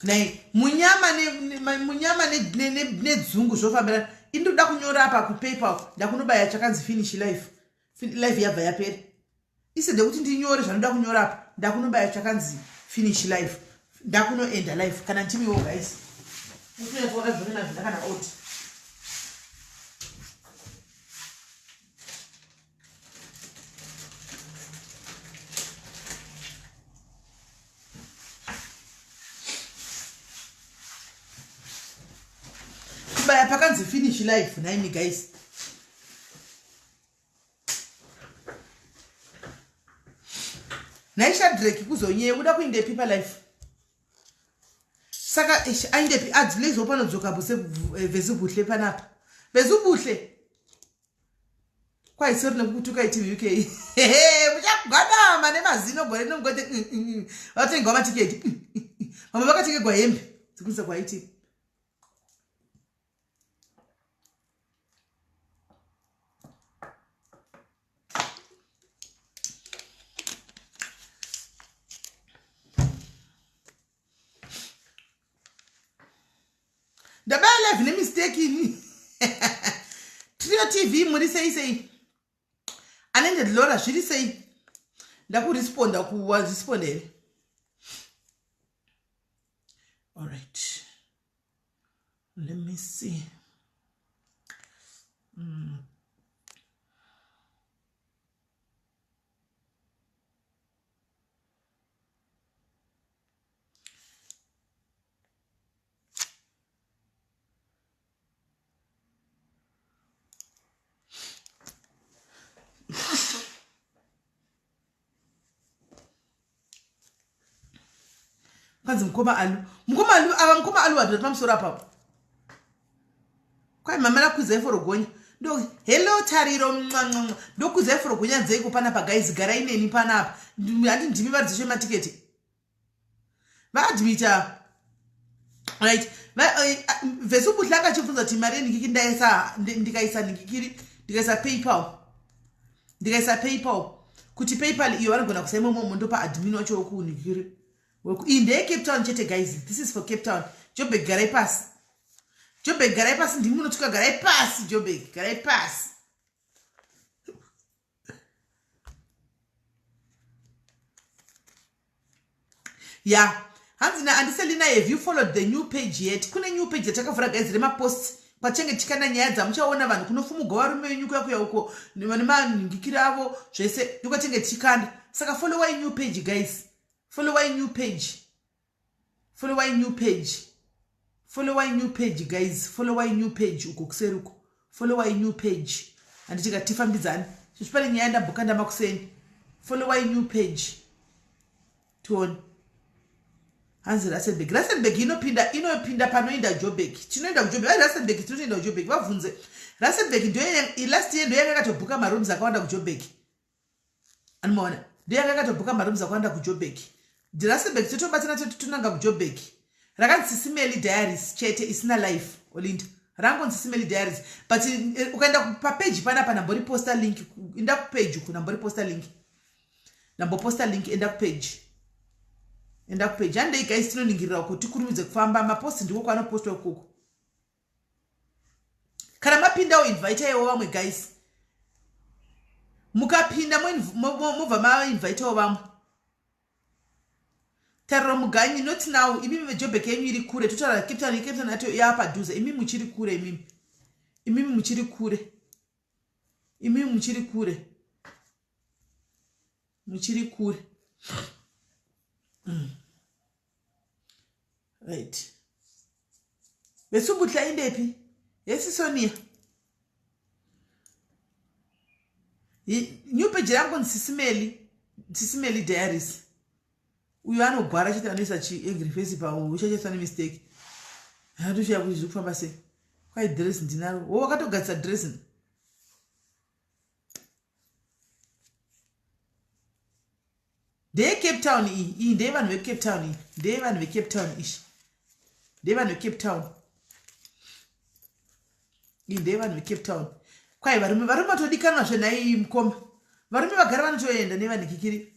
Nei munyama nedzungu zvofambira indoda kunyora apa kupaper ndakunobaya chakanzi finish life yabva yapera isede kuti ndinyore zvanoda kunyora apa ndakunobaya chakanzi finish life ndakunoenda life kana ntimiwo guys mutoona zvona zvakana out kubaya pakanzi finish life naimi guys naishadraki kuzonye uda kuinde paper life saka ainde adzilezvo panodzoka buse vezubuhle panapa vezubuhle kwaisori nekutuka iti UK muchagwadama nemazino gore nomugode vatenga matiketi mama vakatengerwa hembe dzikunisa kwaiti ndabaya live nemistake ini Trio TV muri sei anende Lora zviri sei ndakuresponda kuwazvispondere all right let me see kanzi mkoma alu wadot pamusoro papo kwai mama nakuzai forogonya ndo hello tariro ndo kuzai forogonya nzei kupanapa guys garai neni panapa handi ndimi varidzeshe matiketi vaadmita right vesubuhla akachibvunza kuti mari yenikiki ndikaisa nikikiri ndikaisa paypal kuti paypal iyo vanogona kusaima momo ndo paadmin wacho wokunikiri inde Cape Town chete guys this is for Cape Town Joburg garai pasi ndimi munotuka garai pasi Joburg garai pasi yeah hanzina andiselina have you followed the new page yet kune new page yatakavhura guys remaposts pachenge tikana nyaya dzamuchaona vanhu kunofumugwa varume venyu kuya uko nemaningikiri avo zvese ndokatenge tikanda saka follow a new page guys follow a new page guys follow a new page uko kuseruko follow a new page anditika tifambidzani zvipare nyaya ndabhuka ndamakuseni follow a new page tuone hanzi Rustenburg inopinda panoenda Joburg tinoenda kuJoburg Rustenburg tinoenda kuJoburg vabvunze Rustenburg ndio last year ndio yakatobuka marooms akawanda kuJoburg anomaona ndio yakatobuka marooms akawanda kuJoburg Rustenburg totobatsana totunanga kuJoburg rakanzi SIS MELLY diaries chete isina life olinda rangonzi SIS MELLY diaries but ukaenda papage panapa nambori poster link enda kupage kunambori poster link nambo poster link enda kupage handei guys tinoningirira kuti kurumidze kufamba mapost ndiko kwanopostwa ukoko kana mapinda uinvite yewo vamwe guys mukapinda mubva mainvite yewo vamwe tariro muganyi not now imimi Joburg yenyu iri kure totaura Cape Town ato yapadhuze imimi muchiri kure imimi muchiri kure right vesubutla indepi yesi Sonia new page yangu SIS MELLY diaries uyu anogwara chete anoisa angry face pawo uchachesa mistake hatushaya kuti zviri kufamba sei kwai dress ndinaro wo wakatogadzisa dress ndeye Cape Town iyi ndeye vanhu veCape Town iyi ndeye vanhu veCape Town ishi ndeye vanhu veCape Town iyi ndeye vanhu veCape Town kwai varume vatodikanwa zvenai mukoma varume vagara vanotoenda nevanikikiri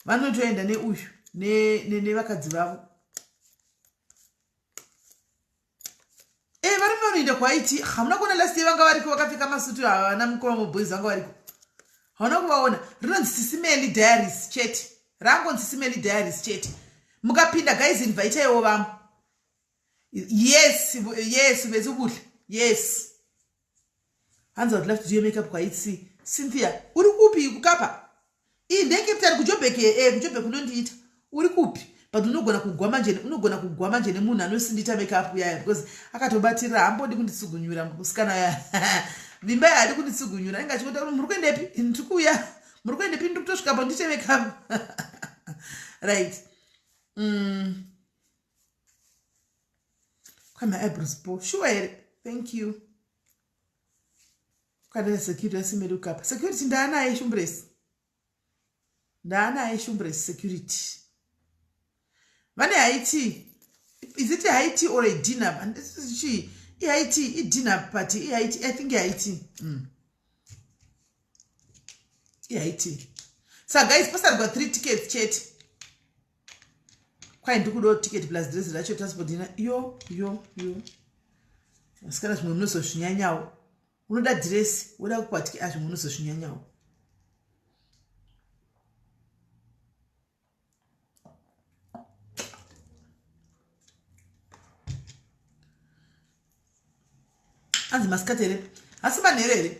vanotoenda neuyu nevakadzi vavo vanoenda kwaiti hamuna kuona last year vanga variko vakapfeka masutu havana mukoma muboys vanga variko hauna kuvaona rinonzi SIS MELLY diaries chete rangonzi SIS MELLY diaries chete mukapinda guys invitaiwo vamwe yes vezubuhle yes hanzi would love to do your makeup kwaiti Cynthia uri kupi kukapa ii ndekepitari kujobhek unondiita uri kupi but unogona kugwa manje nemunhu anosindita makeup yaya because akatobatira hambodi kunditsugunyura musikana ya vimba yadi kunditsugunyura inga chikuta muri kuendepi ndikuya muri kuendepi ndiri kutosvika ndite makeup right my eyebrows po sure here thank you kwandira security yasimeli ukapa security ndaanaye shumbresi security vane haiti is it a haiti or a dinner haiti dinner party haiti I think haiti haiti so guys pasal got 3 tickets chete kwai ndikudo ticket plus dress racho transport dinner yo asikana zvimwe munozozvinyanyawo unoda dress woda kukwatiki zvimwe munozozvinyanyawo anzi masikati here hasi manheru here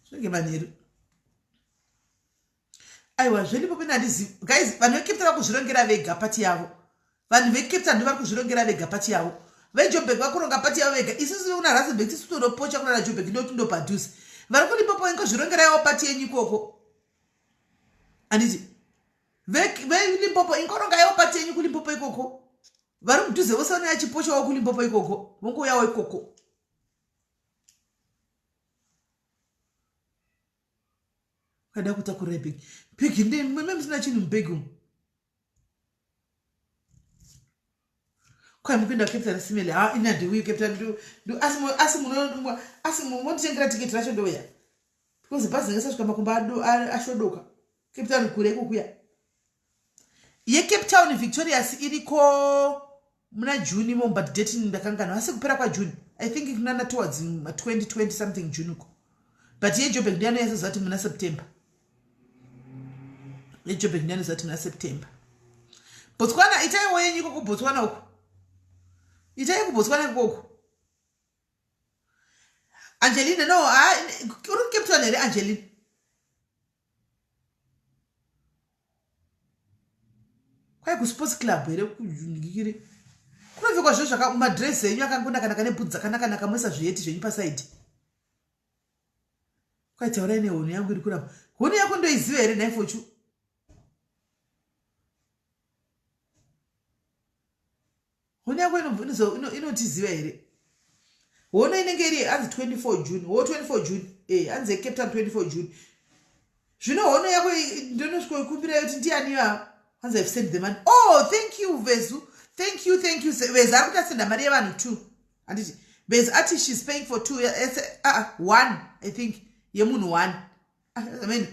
zvinge manheru aiwa zvelipo penandizivi guys vanhu veCape Town vakuzvirongera vega pati yavo vanhu veCape Town vari kuzvirongera vega pati yavo veJoburg vakuronga pati yavo vega isusu una Rustenburg tisu tonopocha kuna Joburg ndotundopadhuze vari kulipopo ingozvirongera yavo pati yenyu ikoko anditi veLimpopo ingoronga yavo pati yenyu kuLimpopo ikoko vari mudhuze vose vanoya chipocha wavo kuLimpopo ikoko vongouyawo ikoko kada kutakurira bhegi ndimwe musina chinhu mubhegi umu kwai mupinda kuCape Town SIS MELLY ina ndiuyi Cape Town asi monditengera tiketi racho ndoya because bhazi ringasasvika makumba ashodoka Cape Town kure ikukuya yeCape Town Victorious iriko muna June mo but date ndakanganwa asi kupera kwa June I think kunana towards 2020 something June uko but yeJoburg ndiyano yasazati muna September yeJoburg ndiyano yazati muna September Botswana itaiwo yenyu ikoko Botswana uko itai kuBotswana ikoko Angelina no uri Cape Town here Angelina kwai kuSports Club here kujungikire kunopfekwa zvo zvakamadress enyu akangonaka nebhudzi dzakanaka nakamwesa zviyeti zvenyu pasaidi kwai taurai nehono yangu iri kuramba hono yako ndoiziva here naifochu hono yako inotiziva here hono inenge iri hanzi 24 June 24 June hanzi Cape Town 24 June zvino hono yako ndonosvikoikumbira yoti ndiani hanzi I've sent the money thank you Vezu thank you Vezu ari kuti asenda mari yevanhu 2 handiti Vezu ati she's paying for 2 1 I think yemunhu 1 I mean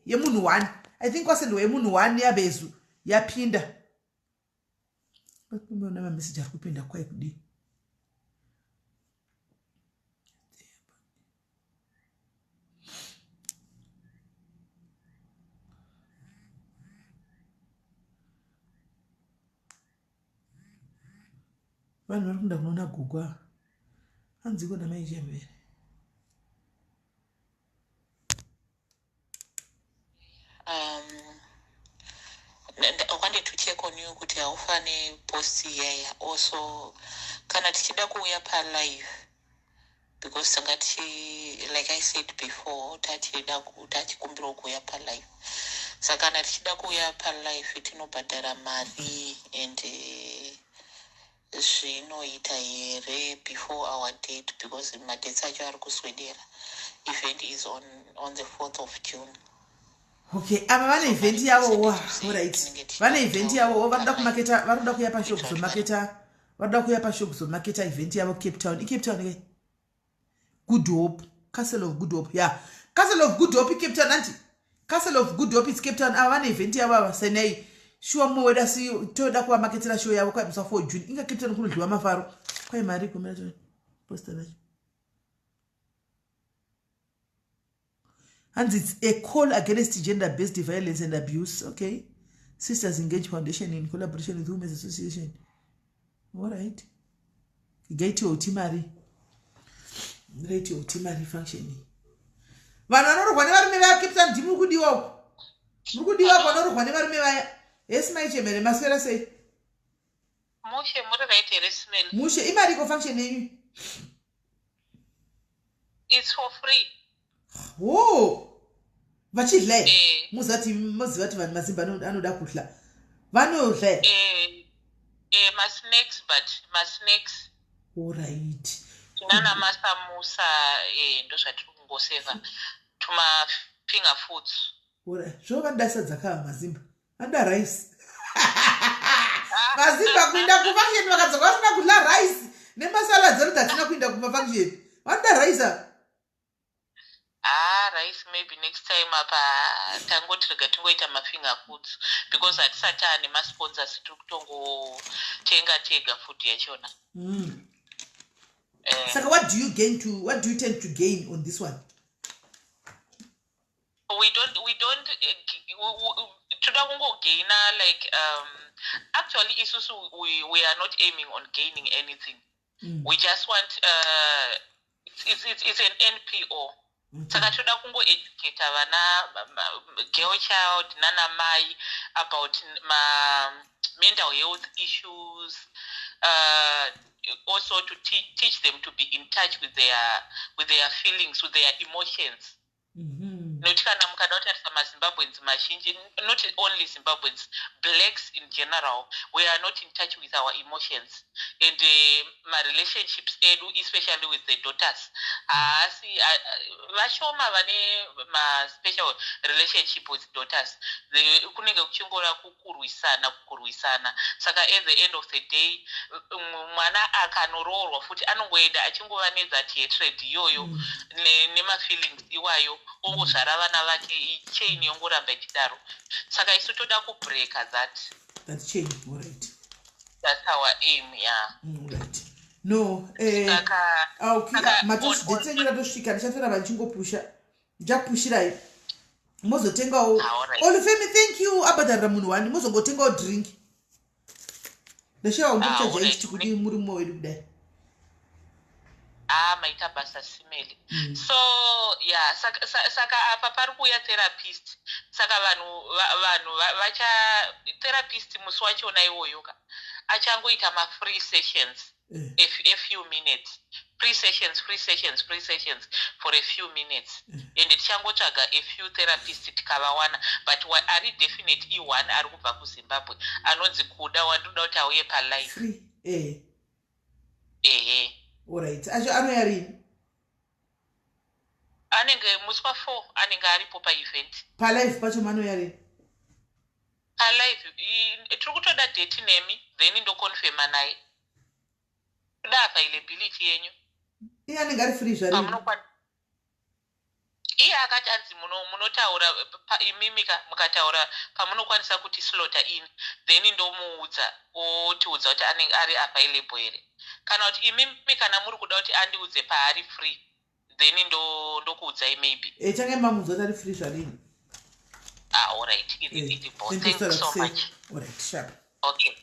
yemunhu 1 I think wasendwa yemunhu 1 yaVezu yapinda kumbeona mameseji ari kupinda kwai kudii vanhu vari kunda kunoona gugwa hanzi kona maijembere wanted to check on you kuti haufane post iyaya also kana tichida kuuya palive because sangati like I said before tachikumbira kuuya palive saka kana tichida kuuya palive tinobhadhara mari and zvinoita here before our date because madates acho ari kuswedera event is on the 4th of June okay ava vane event yavo alright vane event yavo varuda kumaketa varuda kuya pashop zomaketa varuda kuya pashop zomaketa event yavo Cape Town ke Good Hope Castle of Good Hope Castle of Good Hope Cape Town anti Castle of Good Hope is Cape Town ava vane event yavo senai shuwa mwe weda si toda kuwa marketera show yavo kwa msa 4 June inga kipta nukunu liwa mafaro kwa imari kumela choni posta nacho. And it's a call against gender-based violence and abuse. Okay. Sisters Engage Foundation in collaboration with Women's Association. All right. Get your timari. Rate your timari functioning. Vanano, whenever me I keep them Dimukudi walk. Mukudi walk, whenever me I. Yes, my chairman, Mascara say. Mushe, moderate resmen. Mushe, imari functioning. It's for free. Oh, vachile muzati vanhu mazimba anoda kudla vanodla masnacks but masnacks alright tinana masamusa ndo zvatiri kungoseva tuma finger foods zvovanda sadza kava mazimba vanda rice mazimba kuinda kufunction vakadzoka vasina kudla rice nemasala dzedu dzatina kuinda kumafunction vanda rice rice maybe next time apa tangotirega tingoita mafinger foods because hatisatani masponsors tiri kutongotenga tega food yachona. Saka what do you tend to gain on this one? We don't toda kungogaina like actually isusu we are not aiming on gaining anything. We just want it's an NPO. Saka toda kungo educate vana girl child nana mai about mental health issues, also to teach them to be in touch with their feelings, with their emotions. Not kana mukada utarisa maZimbabweans mazhinji, not only Zimbabweans, blacks in general, we are not in touch with our emotions and my relationships edu, especially with the daughters. Vashoma vane ma special relationship with daughters. Kunenge kuchingora kukurwisana. Saka at the end of the day, mwana akanororwa futi anongoenda achingova that hatred yoyo nema feelings iwayo ongozvara vana vake chain yongoramba ichidaro. Saka isu toda kubreaka that chain. All right. That's our aim, yeah. Right. No, matosi detengera tosvika ndichatvera vachingopusha ndichapushirai mozotengawo olufemi. Thank you abhadharira munhu wani mozongotengawo drink ndashawa ungochajaiti kuti muri mumwe wedu kudai maita basa simele. So yeah, saka apa pari kuuya therapist. Saka vanhu vacha therapist musi wachona iwoyo achangoita ma free sessions a few minutes, free sessions for a few minutes, and tichangotsvaga a few therapists tikavawana, but ari definite ione ari kubva kuZimbabwe anonzi kuda wandoda kuti auye palive free. Alright. Anoya rini? Anenge musi wa4 anenge aripo pa-event. Palive pacho manoya rini? Palive tiri kutoda date nemi then ndokonfirma naye. Kuda availability yenyu. Iye anenge ari free zvarini? Iye akati anzi munotaura imimika mukataura pamunokwanisa kuti slota in then ndomuudza otiudza kuti anenge ari available here. Kana kuti imimi kana muri kuda kuti andiudze paari free then ndokuudzai maybe change mamuudza kuti ari free zvarini. All right. Thank you so much. All right, sharp. Okay.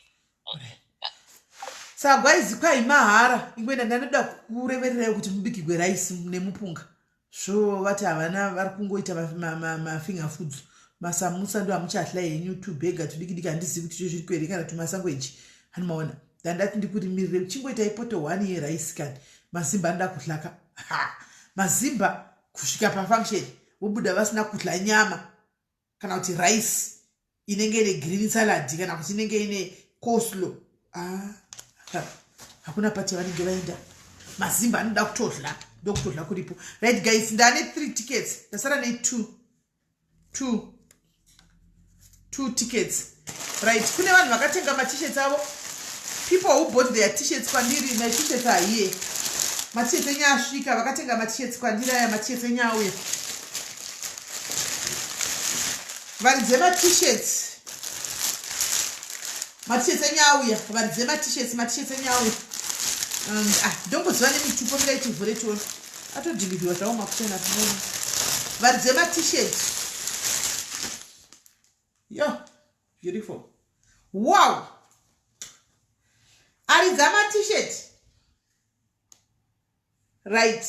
Saka guys, kwai mahara ingwenda ndanoda kurevererai kuti mubikirwe rice nemupunga. So vati havana vari kungoita mafinger foods, masamusa ndo amuchahla yenyu, tubhega tudikidiki handizivi kuti zviri kuere kana tumasangweji hanomaona. Dandati ndikurimirire uchingoita ipoto 1 yerice kani mazimba anoda kuhlaka. Mazimba kusvika pafunction vobuda vasina kudla nyama kana kuti rice inenge ine green salad kana kuti inenge ine coleslaw. Hakuna pati vanenge vaenda. Mazimba anoda kutodla ndokutodla kuripo. Right guys, ndane 3 tickets. Ndasara ne 2 tickets. Right, kune vanhu vakatenga ma-t-shirts avo. People who bought their t-shirts kwandiri, my t-shirts are here. Ma-t-shirts enya asvika vakatenga ma-t-shirts kwandiri aya ma-t-shirts enya auya. Varidze ma-t-shirts. Matishets enyauya varidze matishets enyauya ndongoziva nemitupo miraitivhure tiona atodhilivhiwa zvavo makuchena tinona varidze matishets yo beautiful wow aridza matishet right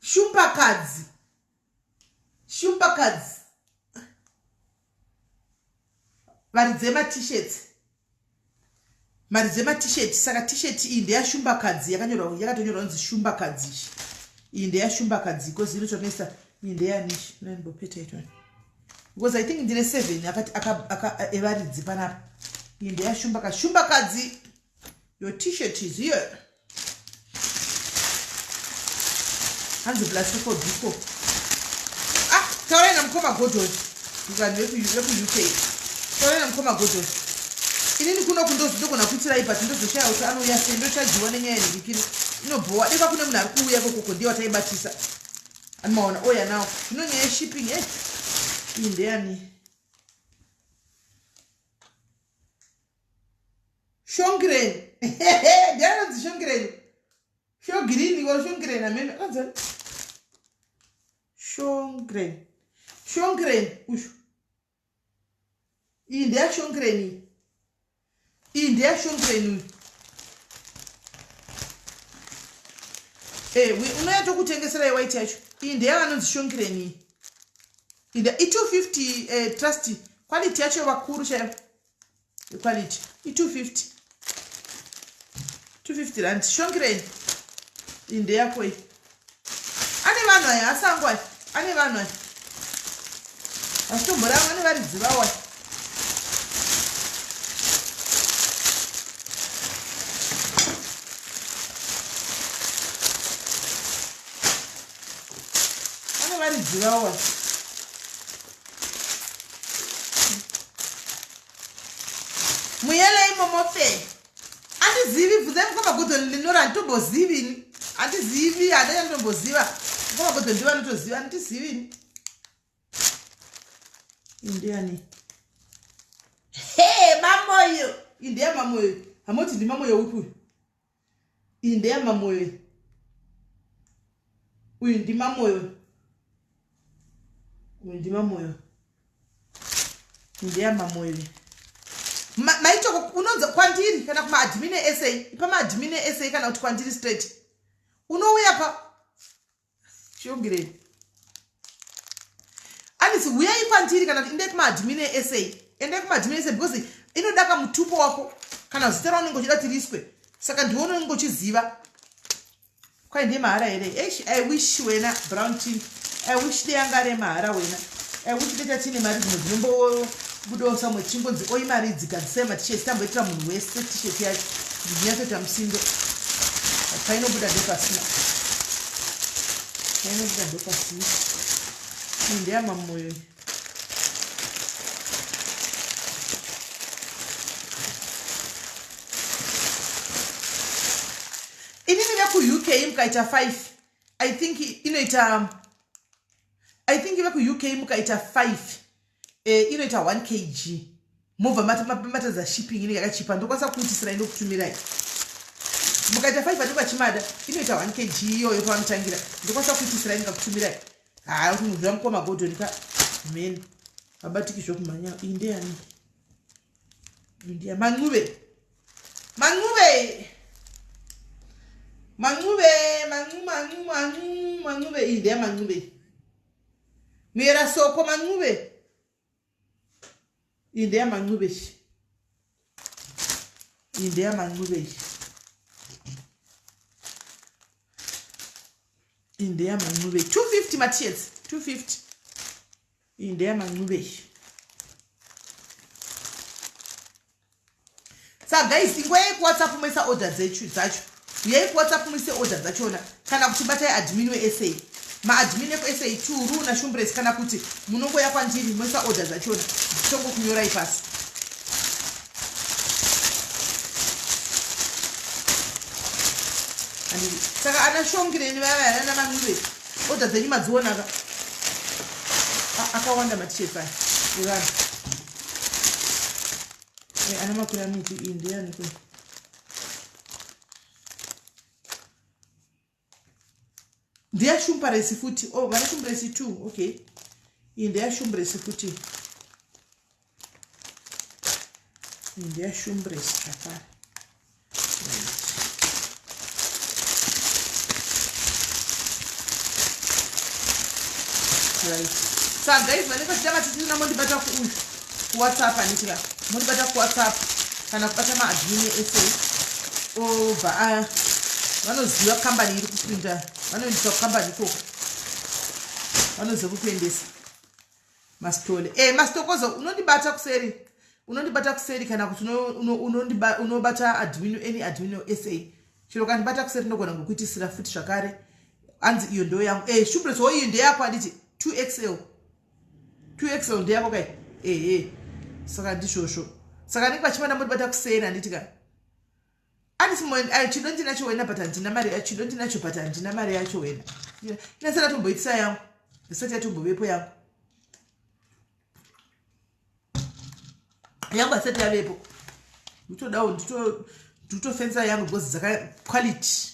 shumbakadzi varidze matisheti saka tisheti iyi ndeyashumbakadzi yakatonyorwa kunzi shumbakadzi iyi ndeyashumbakadzi because inotonesa iyi ndeyanishi nanimbopeta itoni because I think ndine 7 evaridzi panapa iyi ndeyashumbakadzi shumbakadzi your t-shirt is here hanzi plastic before taurai namukoma godhoni vanhu veku-UK taurai namukoma godhoni inini kuno kundozvidogona kuitirai but ndozoshaya kuti anouya sei ndochajiwa nenyaya yenhikiro inobhowa deka kune munhu ari kuuya kokoko ndiye wataibatisa animaona oya nawo zvino nyaya yeshipping iyi ndeyani shongren ndianonzi shongren shogirini or shongren amene anzani shongren usho iyi ndeyashongren iyi ndeyashongren unoyatokutengesera yewaiti yacho iyi ndeyavanonzi shongren iyi i250 trust quality yacho vakuru chaivo quality i250 rand shongren iyi ndeyako iyi ane vanhu aya asango aya ane vanhu aya asitomboravo ane varidzi vavo aya ane varidzi vavo aya muyelei momofe andizivi bvunzai mukoma godhoni linora handitombozivini handizivi handachandomboziva mukoma godhoni ndiva notoziva handizivini indiani mamoyo indeya mamoyo hamoti ndi mamoyo upi uyu indeya mamoyo uyu ndi mamoyo indeya mamoyo maitoko unonza kwandiri kana kumaadmin essay pamaadmin essay kana kuti kwandiri straight unouya pa shongireni anisi uyai kwandiri kana kuti ende kumaadmin essay because inodaka mutupo wako kana zita raunenge uchida kuti riswe saka ndione unenge uchiziva kwai ndiye mahara here I wish wena brown tin I wish deyanga remahara wena I wish deta tine mari dzimwe dzinombo budo samwe chimbonzi oi mari dzikadzisema tisheti tamboitira munhu wese tisheti yacho ndinyatsota musindo painobuda ndepasina ndeyamamoyo inini veku-UK mukaita 5 I think veku-UK mukaita 5 inoita 1 kg mobva matadza shipping inenge yakachipa ndokwanisa kuitisira inokutumirai mukaita 5 vanenge vachimada inoita 1 kg iyoyo pavanotangira ndokwanisa kuitisira inikakutumirai kuti munhu zvamukoma godhoni ka meni abatiki zvokumhanya iyi ndeyani india man'uve iyi ndeya man'uve mera soko man'uve iyi ndeya man'uve 250 matshets 250 iyi ndeya man'uve saka guys ingwai kuwhatsapp muisa order dzacho uyai kuwhatsapp muise order dzachona kana kuti batai admin weessay maadmin ekuessay 2 ru nashumbres kana kuti munongoya kwandiri muisa order dzachona nditongo kunyorai pasi saka ana shongireni vavana man'uve order dzenyu madzionaka akawanda matisheti aya Iran. Anama kuramiti India niko. Dia shumparesi futi. Oh, vana shumparesi too. Okay. India shumparesi futi. India shumparesi chakara. Right. So guys, whenever jama titi na modi bata ku WhatsApp anitika. Modi bata ku WhatsApp kana kupata ma admin essay over vanoziva company iri kupinda vanoita company ko vanoziva kuendesa mastole mastokozo unondibata kuseri kana kuti unobata admin any admin essay chiro kanibata kuseri ndogona ngokuitisira futi zvakare anzi iyo ndo yangu shumbreso wo iyo ndeyako anditi 2XL ndeyako kai saka ndishosho saka ndinga chimana mudibata kuseri anditika chidonji nacho wena but handina mari chidonji nacho but handina mari yacho wena inasara tomboitisa yangu ndisati yatombovepo yangu asati yavepo nditodawo nditofensa yangu because dzaka quality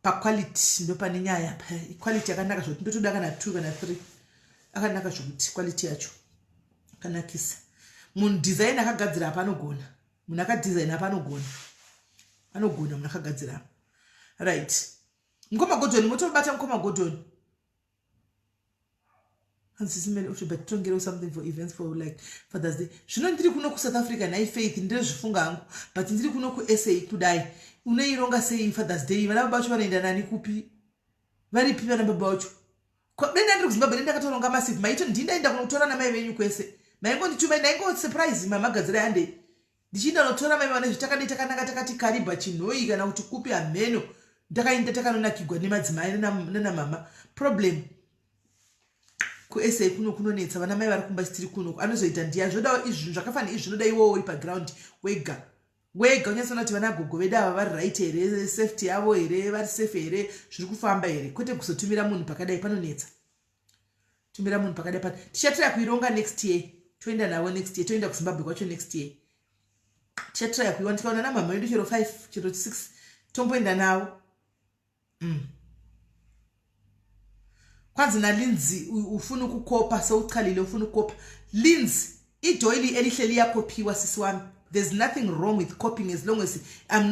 paquality ndopane nyaya quality yakanaka zvoti ndotoda kana 2 kana 3 akanaka zvokuti quality yacho akanakisa munhu design akagadzira apa anogona munhu akadesign apa anogona munhu akagadzira right mukoma godoni motobata mukoma godoni SIS MELLY but tongero something for events for like Father's Day zvino ndiri kuno ku South Africa nai faith ndiri zvifunga hangu but ndiri kuno ku SA kudai unoironga sei Father's Day vana baba vacho vanoenda nani kupi varipi vana baba vacho denda ndiri kuZimbabwe denda katoronga massive maito ndindaenda kunotora na mai venyu kwese maingo ndituma ndaingo surprise mamagadzira yande ndichinda notora mai vane zvitakadai takanaka takati kariba chinoi kana kuti kupi ameno ndakaenda takanonakigwa nemadzimai nana mama problem ku SA kunonetsa vana mai vari kumba chitiri kuno anozoita ndiya zvodawo izvi zvakafana izvi zvinoda iwo uri paground wega unyasona kuti vana gogo vedu ava vari right here safety yavo here vari safe here zviri kufamba here kwete kuzotumira munhu pakadai panonetsa tumira munhu pakadai pana tichatira kuironga next year toenda nawo next year toenda kuZimbabwe kwacho next year tichatira kuiwana tikaona na mama yedu chero 5 chero 6 tomboenda nawo kwanzi na Lindsay ufuna ukukopa sewuchalile ufuna ukukopa Lindsay idoili elihleli yakopiwa sisi wami there's nothing wrong with copying as long as I'm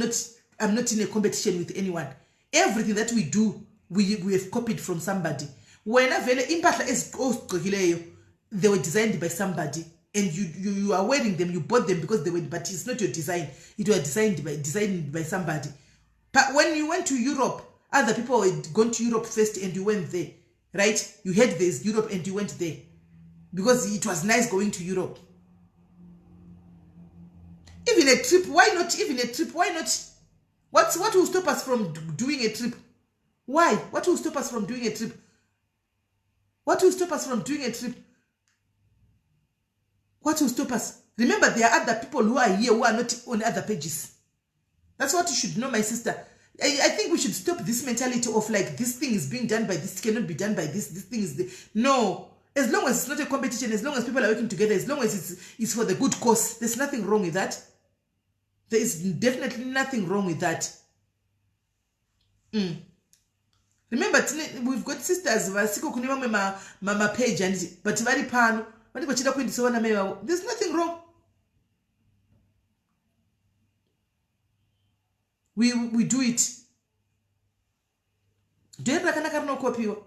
not in a competition with anyone everything that we do we have copied from somebody wena vele impahla ezigcokileyo they were designed by somebody and you are wearing them you bought them because they were but it's not your design it was designed by somebody but when you went to Europe other people had gone to Europe first and you went there right you had this Europe and you went there because it was nice going to Europe even a trip why not what will stop us from doing a trip why what will stop us from doing a trip what will stop us from doing a trip what will stop us remember there are other people who are here who are not on other pages that's what you should know my sister I think we should stop this mentality of like this thing is being done by this cannot be done by this thing is no as long as it's not a competition as long as people are working together as long as it's for the good cause there's nothing wrong with that there is definitely nothing wrong with that remember we've got sisters vasiko kune vamwe mama page and but vari pano vani vachida kuendisa vana mai vavo there's nothing wrong we do it ndoenda rakanaka rinokopiwa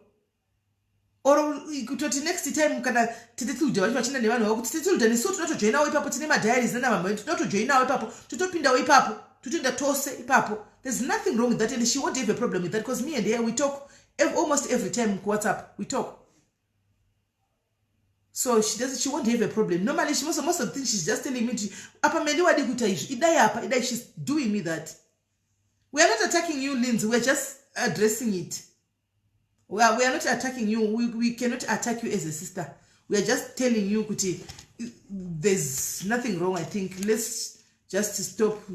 or kutoti next time kana titilda vacho vachina nevanhu vavo kuti titilda nesu tinotojoinawo ipapo tine madiaries nanamama edu tinotojoinawo ipapo totopindawo ipapo totoenda tose ipapo there's nothing wrong with that and she won't have a problem with that because me and her we talk almost every time ku WhatsApp we talk so she won't have a problem normally most of the things she's just telling me apa meli wadi kuita izvi idai apa idai she's doing me that we are not attacking you Lindsay we are just addressing it we are not attacking you we cannot attack you as a sister we are just telling you kuti there's nothing wrong I think let's just stop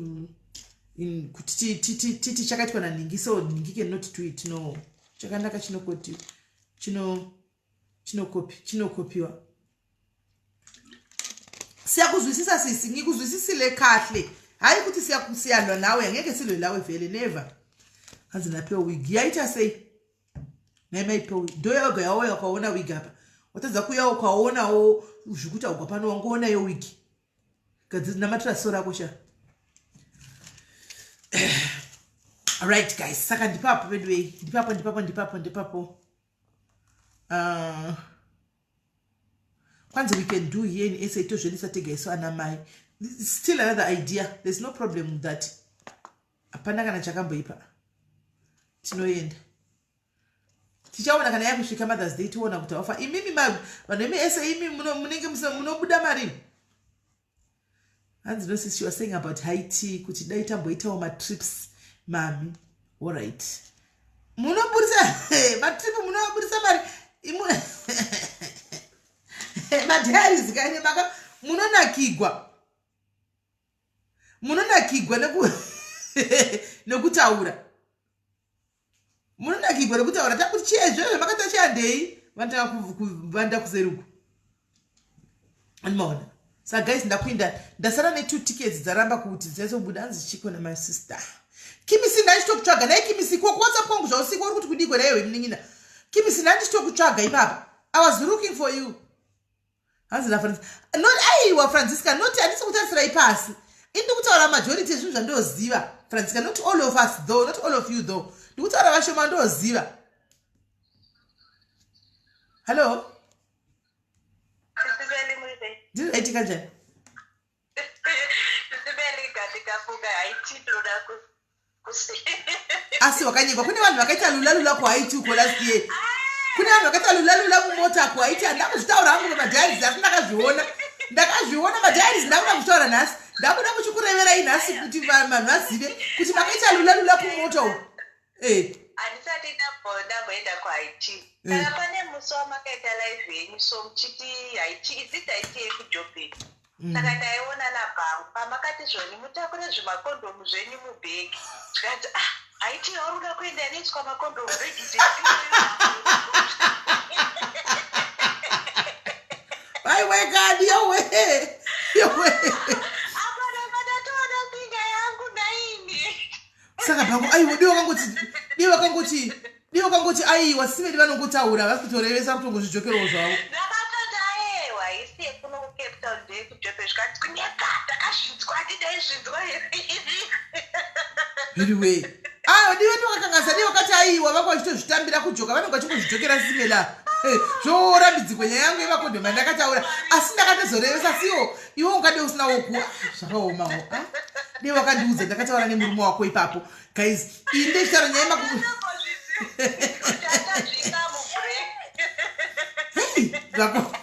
in kuti titi chakaitwa na ningi so ningi cannot do it no chakanaka chinokoti chinokopiwa Siyakuzwisisa sisi, ngikuzwisisile kahle. Hayi ukuthi siyalwa nawe, angeke silwe lawe vele never. Hanzi naphiwa wig. Yaita say. Nema ipo. Ndo yoga yawe kwaona wig hapa. Wataza kuya kwaona o uzhukuta ukapano wangoona yo wig. Kazi na matrasora kusha. Alright guys, saka ndipapo by the way. Ndipapo. Kwanza we can do here in SA to Jenisa Tegeso and Amai. Still another idea. There's no problem with that. Apana kana chakambo ipa. Tino yenda. Ticha wana kana yaku shika Mother's Day tuona kutawafa. Imimi waneme SA imi munenge muno buda marini. And this she was saying about Haiti. Kuti daita mboita wa trips. Mami. Alright. Muno burisa. Matripu muno burisa mari. Madhari kanye maka munonakigwa nekutaura takuti chezvo makatachandei vanda kuzeruku anmaona. So guys, ndasara ne 2 tickets dzaramba kuti dzizobuda anzi chiko na my sister Kimisi ndachitokutsvaga naye Kimisi kwa WhatsApp kwangu zvausiku uri kuti kudiko nayo imnin'ina Kimisi ndachitokutsvaga ipapa. I was looking for you. Hanzila Francis. Not aiwa Francisca, not andisi kutarisira ipasi. Indi kutaura majority zvinhu zvandoziva. Francisca, not all of us though, not all of you though. Ndikutaura vashoma ndoziva. Hello? Sisibeli mwite. Ndiri aitika njani? Sisibeli katika Haiti toda kusi. Asi wakanyika kune vanhu vakaita lula ku Haiti uko last year. Kune vanhu vakaita lula mumota ku Haiti andakuzvitaura hangu madhairies asi ndakazviona madhairies ndakuda kutaura nhasi. Ndakuda kuchikurevera inhasi kuti vanhu vazive kuti vakaita lula kumota uko. Andisati ndamboenda ku Haiti. Kana pane musi wamakaita live yenyu so muchiti Haiti izita Haiti yekuJobe. Saka ndaiona nabangu pamakati zvoni mutakure zvimakondomu zvenyu mubhegi. Tikati Haiti yaurikuda kuenda netswa makondomu bhegi Bye bye God, yo way. Saka bangu aiwa diwa kangoti aiwa simedi vanongutaura vasikutorevesa kuti ngozvijokero zvavo. Nakatata aiwa isi kuno ku Cape Town day kuJobe zvikati kunyekata kazvinzwa ndidai Anyway. Diwa ndokakangasa diwa kati aiwa vakwachitozvitambira kujoka vanonga chikuzvijokera simela. Zvorambidziko nyaya yangu yevakodhoma ndakataura asi ndakatozorevesa siwo iwe ungade usina woku zvakaomawo. Diwa wakandiudza ndakataura nemurume wako ipapo. Guys, inde chitaro nyaya maku Zako.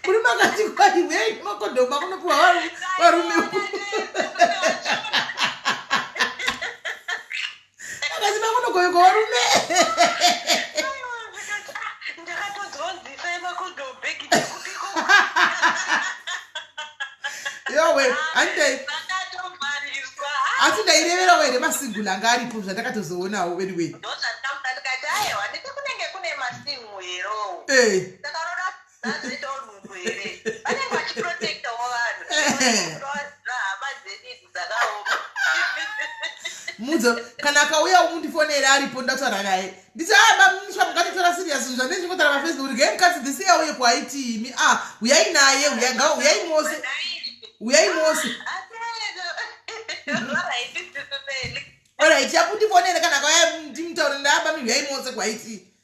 Muri makati kwai wewe makodhoma kunopuwa varume. Akazi makonogoyeko varume. Yowe, ante asi ndairevera were masingle anga aripo zvandakatozoonawo anyway. Ndosatambandikataiwa ndikunenge kune masimu ero. Takarora zazito munhu ere. Vanenge vachiprotecta vanhu. Abadzedidi dzakaoma. Mudzo kana akauya umundifonera aripo ndataura naye. Nditi bamisha mukatitora serious zvandingotaura paFacebook kuti gemukadzi this year uye ku Haiti imi uyai naye uyai mose. Alright, yakundifonera kana akauya ndimutaure ndaba uyai mose ku Haiti.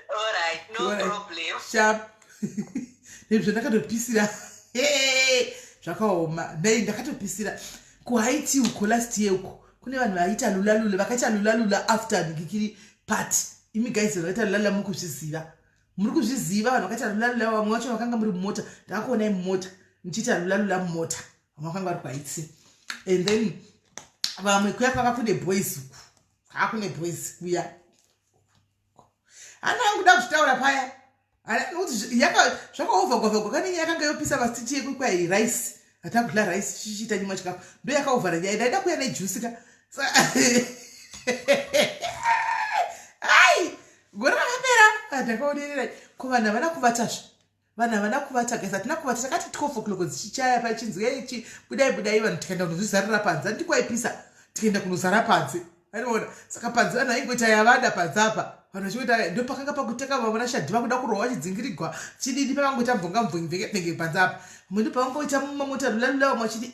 Alright, no problem. Sharp. Ndizvo ndakatopisira. Zvakaoma. Ndakatopisira ku Haiti uko last year uko. Kune vanhu vaita vakaita lula after ndikiri part. Imi guys vakaita lula mukuzviziva. Muri kuzviziva vanhu vakaita lula vamwe vacho vakanga muri mumota. Ndakaona mumota. Muchiita lula mumota. Vamwe vakanga vari ku Haiti. And then vamwe kuya kwakakune boys uko. Hakune boys kuya. Ananguda kuzvitaura paya. Anokuti zvakaovhagwavhagwa kane yakanga yopisa masiti yekukwai rice. Atakula rice chichita nyuma chikafu. Ndo yakaovhara nyaya ndaida kuya nejuice ka. gore rakapera ndakaonerera ko vanhu havana kuvatazve vanhu havana kuvata guys hatina kuvata takati 12 o'clock dzichichaya pachinzi ichi budai vanhu tikaenda kunozvizarira panze handikwaipisa tikaenda kunozara panze anoona saka panze vanhu vaingoita yavada panze apa vanhu vachikuita ndo pakanga pakuteka vavona shadhi vakuda kurohwa chidzingirigwa chididi pavangoita mvongamvongi panze apa mwe ndo pavangoita mumamota rulalula vamwe vachiti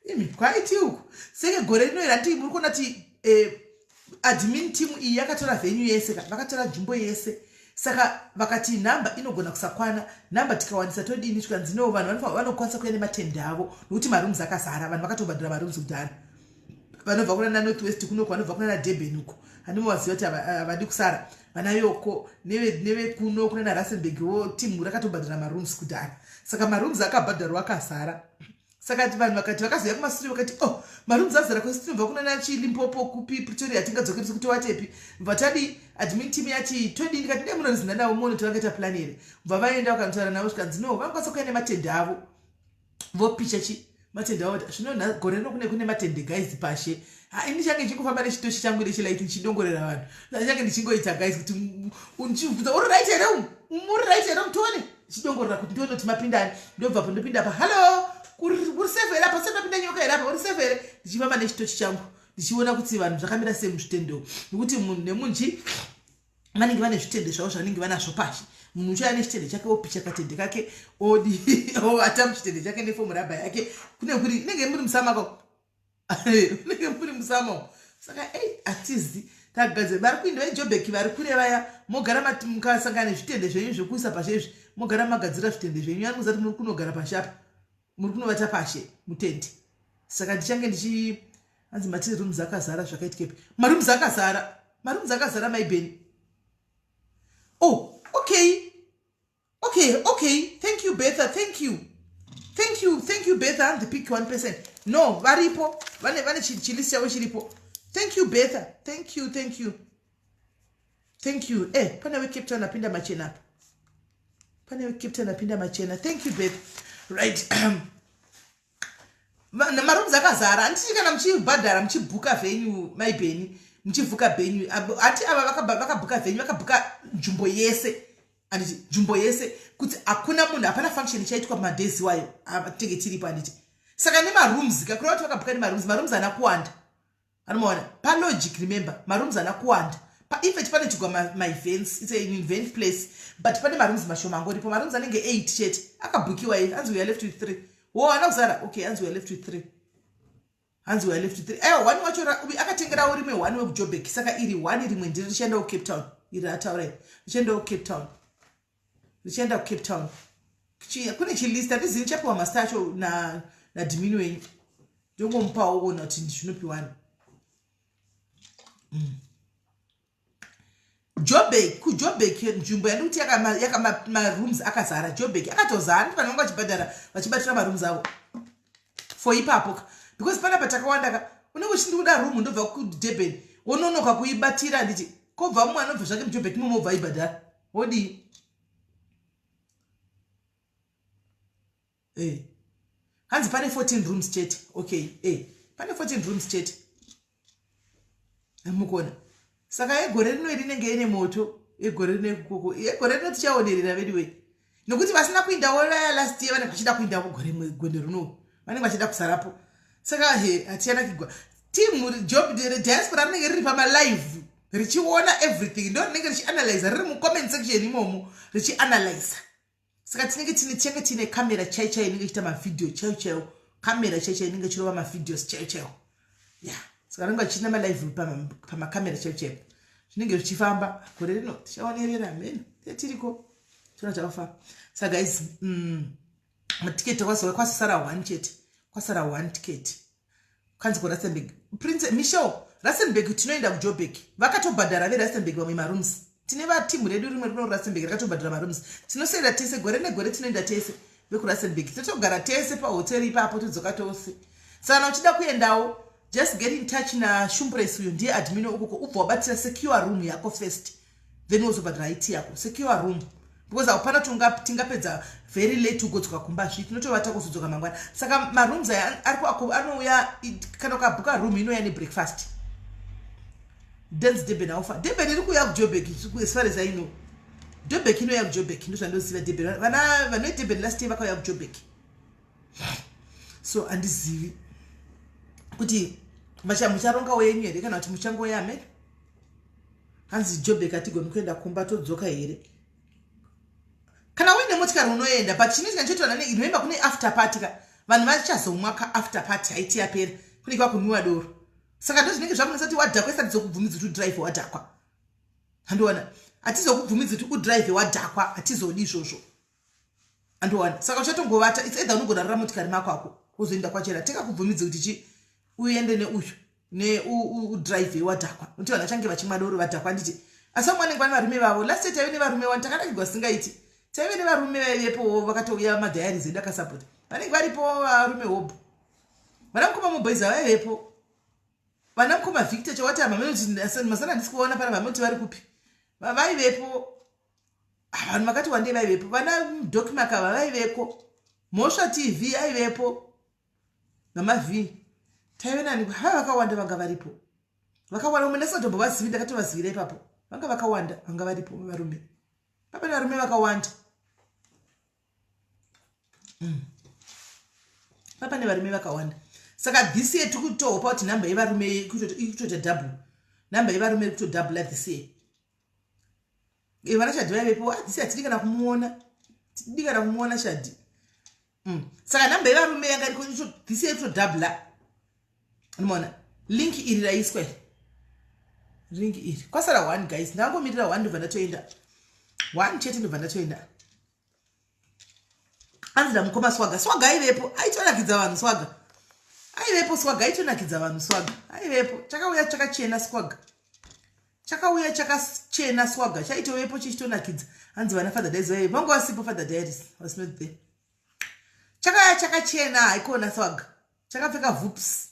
imi kwaiti uku seke gore rino rati muri kuona ti admin team iyi yakatora venue yese vakatora nzvimbo yese saka vakati nhamba inogona kusakwana nhamba tikawanisa todini tikanzi no vanhu vanokwanisa kuenda nematende avo nokuti marooms akazara vanhu vakatobhadhira marooms kudhara vanobva kuna nanorthwest kunoko vanobva kuna nadurban uko handimovaziva kuti havadi kusara vana yoko nevekuno kuna narustenburg wo timu rakatobhadhira marooms kudhara saka marooms akabhadharwa akazara saka vanhu vakati vakazoya kumasituri vakati marooms azara kwese tinobva kuna nachilimpopo kupi pretoria hatingadzokerisi kuti watepi bva tadi admin team yati todi ndikati dai munorizinda navo muone tivangeta plan here bva vaenda vakanotaura navo zvikanzi no vanokwanisa kuenda nematende avo vopicha matende avo zvino gore rino kune matende guys pashe ndichange ndichingofamba nechitoshi changu nechilaiti ndichidongorera vanhu ndichange ndichingoita guys kuti ndichibvunza uri right here muri right here mutone ndichidongorera kuti ndione kuti mapindani ndobvapo ndopinda pa hallo uri severe apa sepapinda nyoka here apa uri severe ndichifamba nechitochi changu ndichiona kuti vanhu zvakamira sei muzvitendeo nokuti munhu nemunji vanenge vane zvitende zvavo zvanenge vanazvo pashi munhu uchaya nechitende chake opicha katende kake ata muchitende chake nefomuraba yake kune kuri inenge muri musamako unenge muri musamao saka hatizi tagadze vari kuinda vejobheki vari kure vaya mogara mukasangana nezvitende zvenyu zvokuisa pashe izvi mogara magadzira zvitende zvenyu ani kuzati muri kunogara pashi apa muri kunovata pashe mutende saka ndichange ndichi hanzi matiri rooms akazara zvakaitikepi marooms akazara maibheni okay thank you Betha thank you Betha and the pick 1% no varipo vane chilisi chavo chiripo thank you Betha thank you pane we Cape Town apinda machena thank you Betha right marooms akazara handiti kana muchibhadhara muchibhuka venue maibheni muchibhuka venue hati ava vakabhuka venue vakabhuka nzvimbo yese handiti nzvimbo yese kuti hakuna munhu hapana function ichaitwa madhezi wayo tenge tiripo handiti saka nemarooms kakura kuti vakabhuka nemarooms hana kuwanda anomaona palogic remember marooms hana kuwanda paeffect pane chigwa maevents its an event place but pane marooms mashoma angoripo marooms anenge 8 chete akabhukiwa iyi hanzi we are left with 3 hana kuzara okay hanzi we are left with 3 one wacho akatengerawo rimwe one wekujobheki saka iri one rimwe ndiri richienda kucape town iri ataurai richienda kucape town kune chilist handizini chapiwa masta acho nadhimini wenyu ndongomupawo ona kuti ndizvinopiwani kujobheki nzvimbo yandikuti marooms akazara jobheki akatozara ndi vanhu vanga vachibatira marooms avo for ipapo because panapa takawanda unenge uchindi kuda room ndobva kudurban wononoka kuibatira nditi kobva mumwe anobva zvake mujobheki mumobva ibhadhara wodii hanzi pane 14 rooms chete okay pane 14 rooms chete mukona saka egore rino rinenge ine moto egore rino ekukoko egore rino tichaonerera anyway nokuti vasina kuindawo last year vanenge vachida kuindawo gore rino vanenge vachida kusarapo saka hatiyanakigwa team diaspora rinenge riri pamalive richiona everything ndo rinenge richianalyza riri mucomment section imomo richianalyza saka tinenge tine kamera chaichai inenge ichita mavidhio chaichaiwo kamera chaichai inenge chirova mavidhios chaichaiwo saka rinenge chichina malive pamakamera chaichaiwo zvinenge zvichifamba gore rino tichaonerera meno tiriko chona chakafamba saka guys matiketi kwasara 1 chete kwasara 1 tiketi kanzi kuRustenburg Prince Michelle Rustenburg tinoenda kuJobek vakatobhadhara veRustenburg vamwe marooms tine vatimu redu rimwe rino Rustenburg rakatobhadhara marooms tinosenda tese gore negore tinoenda tese vekuRustenburg totogara tese pahoteri ipapo todzoka tose saka uchida kuendawo just get in touch naShumpress uyo ndiye admin ukoko ubva wabatira secure room yako first then wozobhadhara IT yako secure room because apana tingapedza very late ugodzoka kumba zvi tinotovata kuzodzoka mangwana saka marooms aya ariko anouya kana ukabhuka room inoya nebreakfast dance Durban aufa Durban iri kuya kuJoburg as far as I know Joburg inoya kuJoburg ndozvandoziva Durban vana Durban last year vakauya kuJoburg so andizivi kuti mucharonga wenyu here kana kuti muchangoya me hanzi Joburg atigoni kuenda kumba todzoka here kana uine motikari unoenda but chinoitika nchotona inoemba kune after party ka vanhu vachazomwa after party haiti yapera kune kwa kunwiwa doro saka ndozvinenge zvamunasati wadhakwa isati dzokubvumidza kuti udrive wadhakwa handiona atizokubvumidza kuti udrive wadhakwa hatizodi izvozvo handiona saka uchatongovata it's either unogona rara motikari mako ako uzoenda kwachera tikakubvumidza kuti chi uende neuyu udrive wadhakwa nokuti vanhu vachange vachimwa doro vadhakwa nditi asi vamwanenge vane varume vavo last year taive nevarume wani takanakirwa singaiti taive nevarume vaivepo vakatouya madhayaris edu akasapota vanenge varipo varume hobho vana mukoma muboyza vaivepo vana mukoma Victor chawati mazana handisi kuona pana vamoti vari kupi vaivepo vanhu vakati wandei vaivepo vana documakava vaiveko Mosha TV aivepo namavi taive nani vakawanda vanga varipo vakawanda umwe ndasatombo vazivi ndakatovazivira ipapo vanga vakawanda vanga varipo varume papena varume vakawanda papane varume vakawanda saka this year tikutohopa kuti namba yevarume ikutoita double namba yevarume ikuto double this year vana Shadi vaivepo this year tidikana kumuona Shadi saka namba yevarume yanga iko this year ikuto double unoona link iri raiswa link iri kwasara 1 guys ndangomirira 1 ndobva ndatoenda 1 chete ndobva ndatoenda anzida mukoma swaga aivepo aitonakidza vanhu swaga aivepo swaga aitonakidza vanhu swaga aivepo chakauya chakachena swaga chaitovepo chichitonakidza hanzi vana Father Diaries vaive vangu vasipo Father Diaries was not there chakauya chakachena haikona swaga chakapfeka voops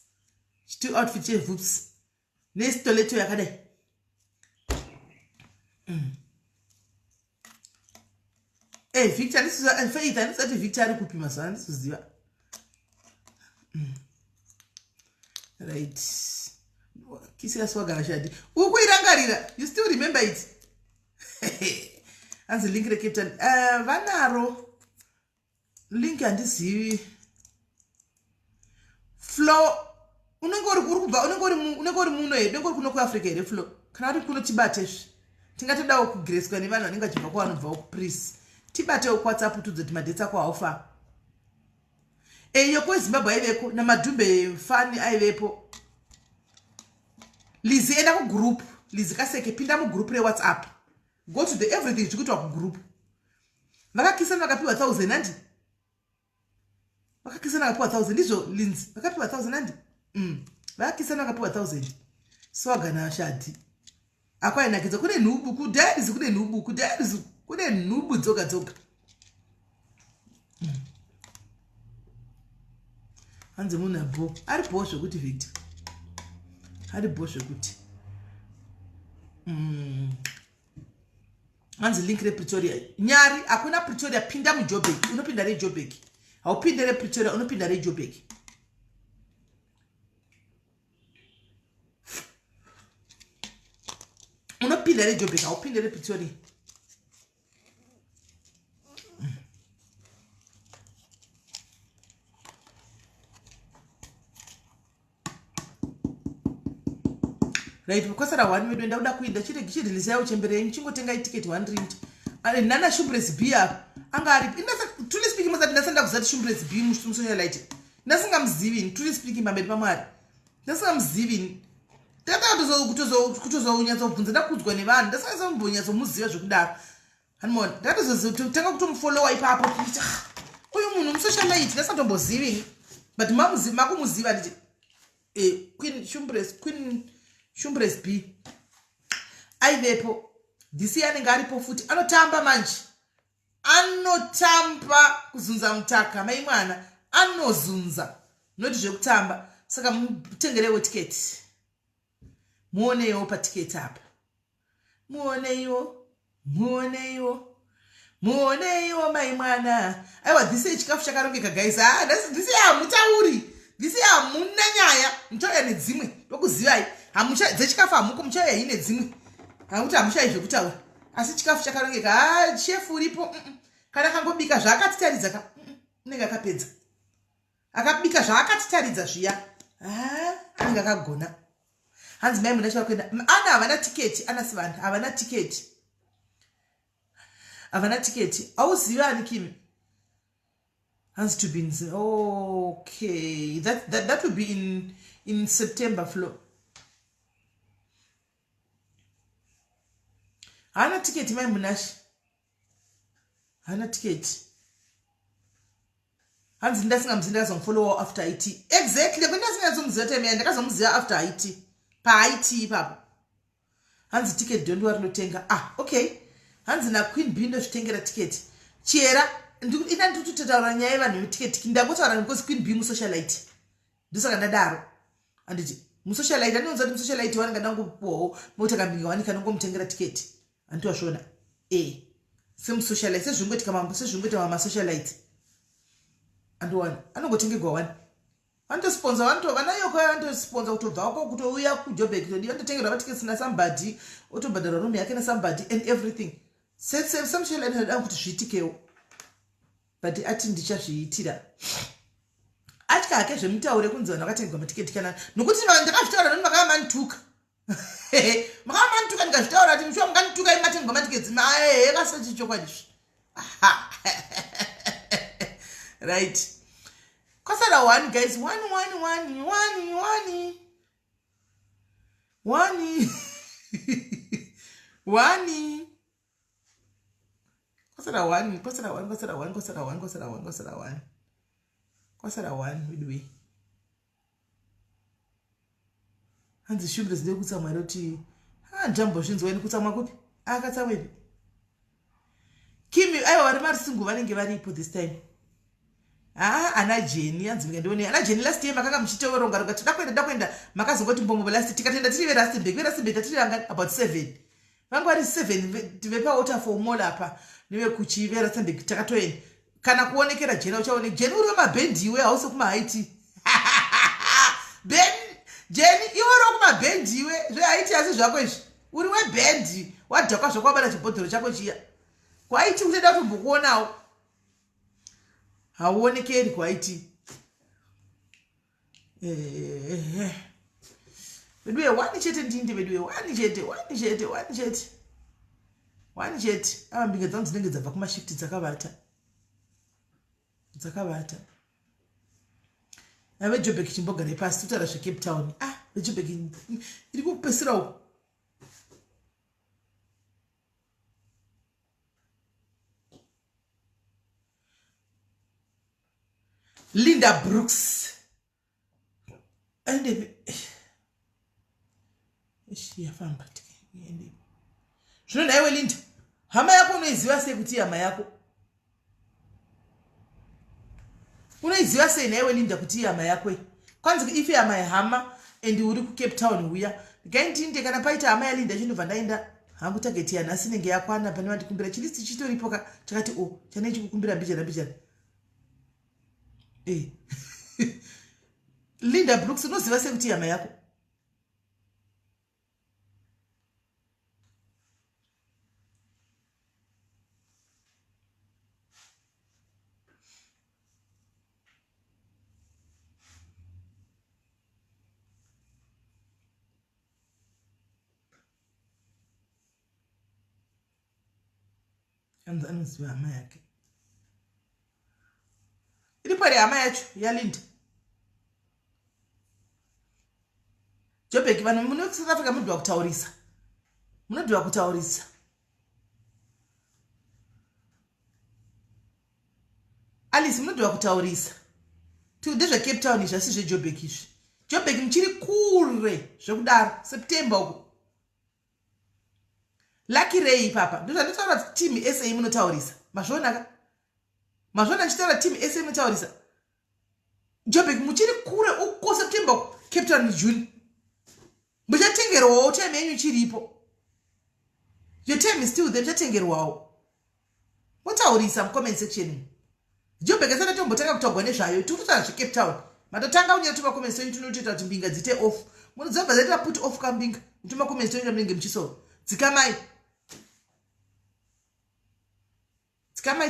chitu outfit chevoops nestoleto yakadai Victor andisati Victor ari kupi mazuva andisiziva right kisika swaga Shadi ukuirangarira you still remember it anzi link rekeptan vanaro link handizivi Flo unenge uri muno here unenge uri kuno kuAfrica here Flo kana uri kuno tibatezve tingatodawo kugreswa nevanhu vanenge vachibva kwavanobvawo kupris tibatewo kuWhatsApp tudzoti madhetsi ako haufa yoko Zimbabwe aiveko namadhumbe fani aivepo Lizi enda kugroup Lizi Kaseke pinda mugroup reWhatsApp go to the everything chikuitwa kugroup vakakisana vakapiwa 1000 handi vakakisana vakapiwa 1000 ndizvo Linzi vakapiwa 1000 handi vakakisana vakapiwa 1000 swaga naShadi akwainakidza kune nhubu kuDiaries kune nhubu dzoga hanzi munhu abo ari bo zvokuti Victor ari bo zvokuti hanzi link rePretoria nyari akuna Pretoria pinda muJoburg unopinda reJoburg haupinde rePretoria unopinda reJoburg unopinda reJoburg haupinde rePretoria right kwasara 1 medu ndauda kuenda chirigisi yao chembereni chingotenga ticket 1 nana Shumbrez B angari truly speaking must ndasanda kuzati Shumbrez B musonya light ndasingamzivi truly speaking mabedi pamwari ndasingamzivi kutozounyadzo kubvunza ndakudzwa nevanhu ndasingazombonyatso muziva zvekudaro hanimona ndakatozotanga kutomufollowa ipapo kuti uyu munhu musocial light ndasingatombozivi but makumuziva nditi Queen Shumbrez B aivepo this year anenge aripo futi anotamba manje anotamba kuzunza mutaka mai mwana anozunza noti zvekutamba saka mutengerewo tiketi muonewo patiketi apa muonewo mai mwana aiwa this year chikafu chakarongeka guys this year hamutauri this year hamuna nyaya muchauya nedzimwe ndokuzivai hamucha dzechikafu hamuko muchaya ine dzimwe hakuti hamuchai zvekutaura asi chikafu chakarongeka chef uripo kana kangobika zvaakatitaridza ka unenge akapedza akabika zvaakatitaridza zviya anenge akagona hanzi mai muna chakwenda ana havana tiketi ana sivanhu havana tiketi auzivi ani kimi hanzi to be in, okay that will be in September flow hana tiketi mai munashi hana tiketi hanzi ndasingamzivi ndakazomfollowa after it exactly kwendasingazomuziva time ya ndakazomuziva after it paIT ipapo hanzi tiketi dondiwa rinotenga okay hanzi naQueen B ndozvitengera tiketi chera ina nditotaura nyaya yevanhu vetiketi ndangotaura because Queen B musocialite ndosaka ndadaro anditi musocialite andinonza kuti musocialite wanenge ndangopuwawo motakambinga wanika nongomutengera tiketi anditwazvona semusocialite sezvingoti mamasocialite andowana anongotengerwa wani vanotosponza vanayoko vanotosponza kutobvako kutouya kuJoburg todi vanototengerwa vatiketi nasambody otobhadharwa room yake nasambody and everything semusocialite anoda kuti zviitikewo but ati ndichazviitira atya hake zvemutaure kunzi vanhu vakatengerwa matiketi kana nokuti ndakazvitaura noni makamanituka makamanituka ndikazvitaura ati mushuwa mukanituka imatengerwa matiketi kasachi chokwadi right kwasara 1 guys 1 kwasara 1 widwi hanzi shumbire zinde kutsamwa roti ndambozvinzwa kutsamwa kupi akatsamwepi kimi aiwa vari marisingu vanenge varipo this time ana Jeni hanzi ndione ana Jeni last year makanga muchitoronga rokati dakwenda makazongoti mbombo last tikatenda tiri veRustenburg tiri about 7 vangu vari 7 tivepa waterfall mall apa niwe kuchive Rustenburg takatoenda kana kuonekera Jeni uchaone Jeni uri wemabhendi iwe hausi kumahaiti Jeni iwe uri kumabhendi iwe zvehaiti asi zvako izvi uri webhendi wadhakwa zvokwabata chibhodhoro chako chiya kwaiti kutenda kutombokuonawo hauonekeri kwaiti veduwe wani chete ndinde veduwe wani chete avambinga dzangu dzinenge dzabva kumashifti dzakavata aveJoburg chimbogare pasi tutaura zveCape Town veJoburg iri kupesirawo Linda Brooks and yafamba tiende zvinoda iwe Linda hama yako unoiziva sei kuti hama yako unoiziva sei naiwe Linda kuti hama yako kwanzi ife hama yahama and uri kuCape Town uya gaindinde kana paita hama yaLinda chinobva ndaenda hangu tageti yanhasi inenge yakwana pane vandikumbira chilisti chitoripo chakati chane chikukumbira mbichana Linda Brooks unoziva sei kuti hama yako anoziva hama yake iripo ri hama yacho yaLinda Joburg vanhu mune South Africa munodhwa kutaurisa Alice munodhwa kutaurisa ndezveCape Town izvi asi zveJoburg izvi Joburg muchiri kure zvekudaro September uko Lucky Ray papa ndozvanditaura kuti team SA munotaurisa mazvona nchitaura team SA munotaurisa Joburg muchiri kure uko September Cape Town June muchatengerwawo time yenyu chiripo your time is still there muchatengerwawo motaurisa mucomment section Joburg asana tombotanga kutogwa nezvayo tiri kutaura zveCape Town matotanga unyatuma comments yenyu tinotoita kuti mbinga dzite off munodzabva zaita put off kambinga mutoma comments toenda munenge muchisova dzikamai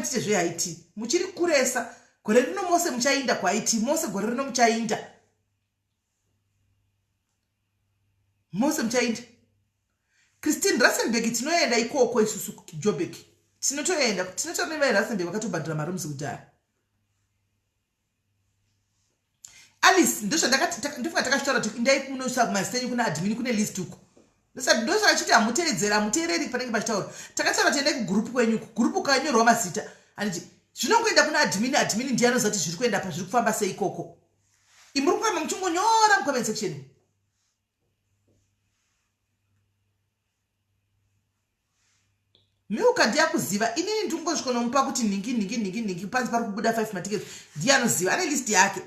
tite zvehaiti muchiri kuresa gore rino mose muchainda kwaiti mose gore rino muchainda Christine Rassenberg tinoenda ikoko isusu Joburg tinotoenda Rassenberg vakatobhadhira mari muzikudhara Alice ndofunga takashtaura kuti indai kunosa kumastenyi kuna admin kune list uko ndosaka chiti hamuteereri panenge pachitaura takataura tiendai kugrupu kwenyu kugrupu kanyorwa mazita anditi zvinongoenda kuna admin ndiye anoziva kuti zviri kuenda zviri kufamba sei ikoko imuri kuramba muchingonyora mucomment section miuka ndiyakuziva inini ndingosvika nomupa kuti ningi panzi pari kubuda 5 matiketi ndiye anoziva ane list yake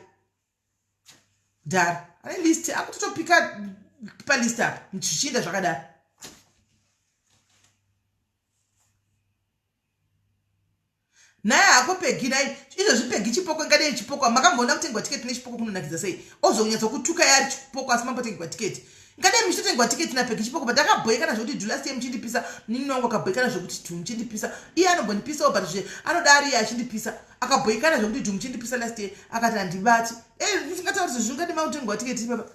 dara ane list akutotopika palist apa zvichienda zvakadaro naye hako pegi nai izvozvi pegi chipoko ingadei chipoko makamboona kutengwa tiketi nechipoko kunonakidza sei ozonyatsokutuka yari chipoko asi mambotengwa tiketi ingadei muchitotengwa tiketi napegi chipoko but akabhoyekana zvokuti julast muchindipisa nini wangu akabhoyekana zvokuti muchindipisa iye anombondipisawo but anodari iye achindipisa akabhoyekana zvokuti muchindipisa last year akati handibati ndisingatauri kuti zvingadima kutengwa tiketi ipapa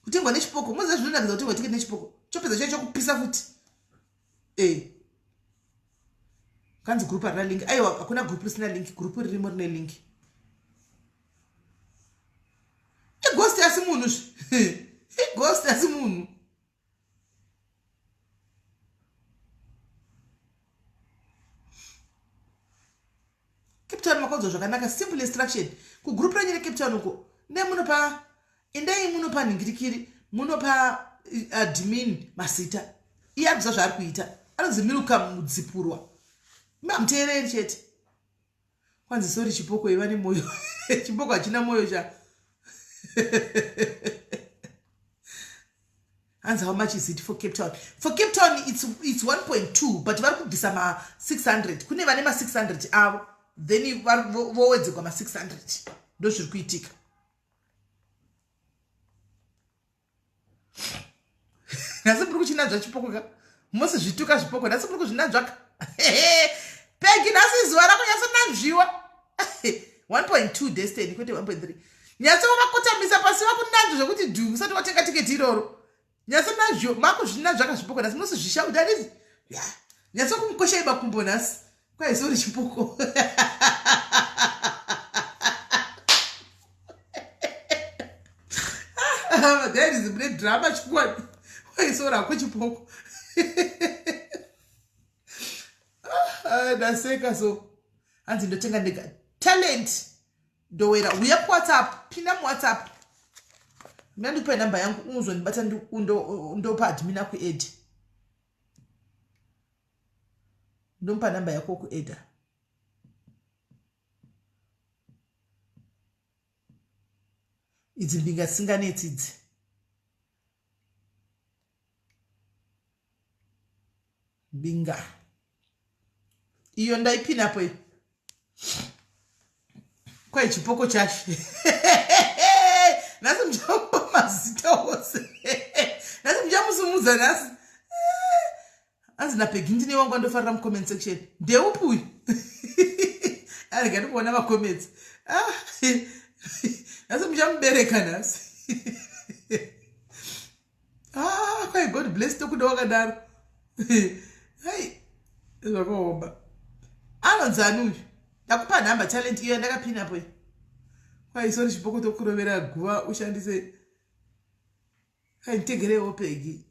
kutengwa nechipoko moziva zvinonakidza kutengwa tiketi nechipoko chopedza chai chokupisa futi kanzi grupu harina link aiwa hakuna grupu risina link grupu ririmo rine link ighost asi munhu ighost asi munhu Cape Town makodzo zvakanaka simple instruction kugrupu renyu reCape Town uko endai munopa nhingirikiri munopa admin mazita iye akuziva zvaari kuita anonzi miruka mudzipurwa mamuteereri chete kwanzi sori chipoko iva nemoyo chipoko hachina moyo cha hanzi how much is it for Cape Town? For Cape Town it's 1.2 but vari kubvisa ma600 kune vane ma600 avo then vowedzekwa ma600 ndo zviri kuitika nhasi muri kuchinanzva chipoko ka mose zvituka zvipoko nhasi muri kuzvinanzvaka pegi nhasi zuva rako nyatsonanzviwa 1.2 destiny kwete 1.3 nyatsovakotamisa pasi vakunanzva zvokuti dhu usati watenga tiketi iroro nyatsonanzviwa makuzvinanzvaka zvipoko nhasi munozozvishaudarisi nyatsokumukosha imakumbo nhasi kwaisori chipoko madhairis mune drama chikwadi waisora hako chipoko ndaseka so hanzi ndotenga ndega talent ndowera uya kuwhatsapp pinda muwhatsapp mina ndikupa namba yangu unozondibata ndopa admin akued ndompa namba yako kueda idzi mbinga dzisinganetsi idzi mbinga iyo ndaipinapo iyo kwai chipoko chashe nhasi muchamupa mazita ose nhasi muchamusumudza nhasi hanzi napegi ndine wangu andofarira mucomment section ndeupi uyu arega ndikuona macomments nhasi muchamubereka nhasi kwai god bless tokuda wakadaro hai zvakaomba anonzi anuyu ndakupa nhamba talent iyo ndakapinapo kwaisori chipoko tokurovera guva ushandise nditegerewo pegi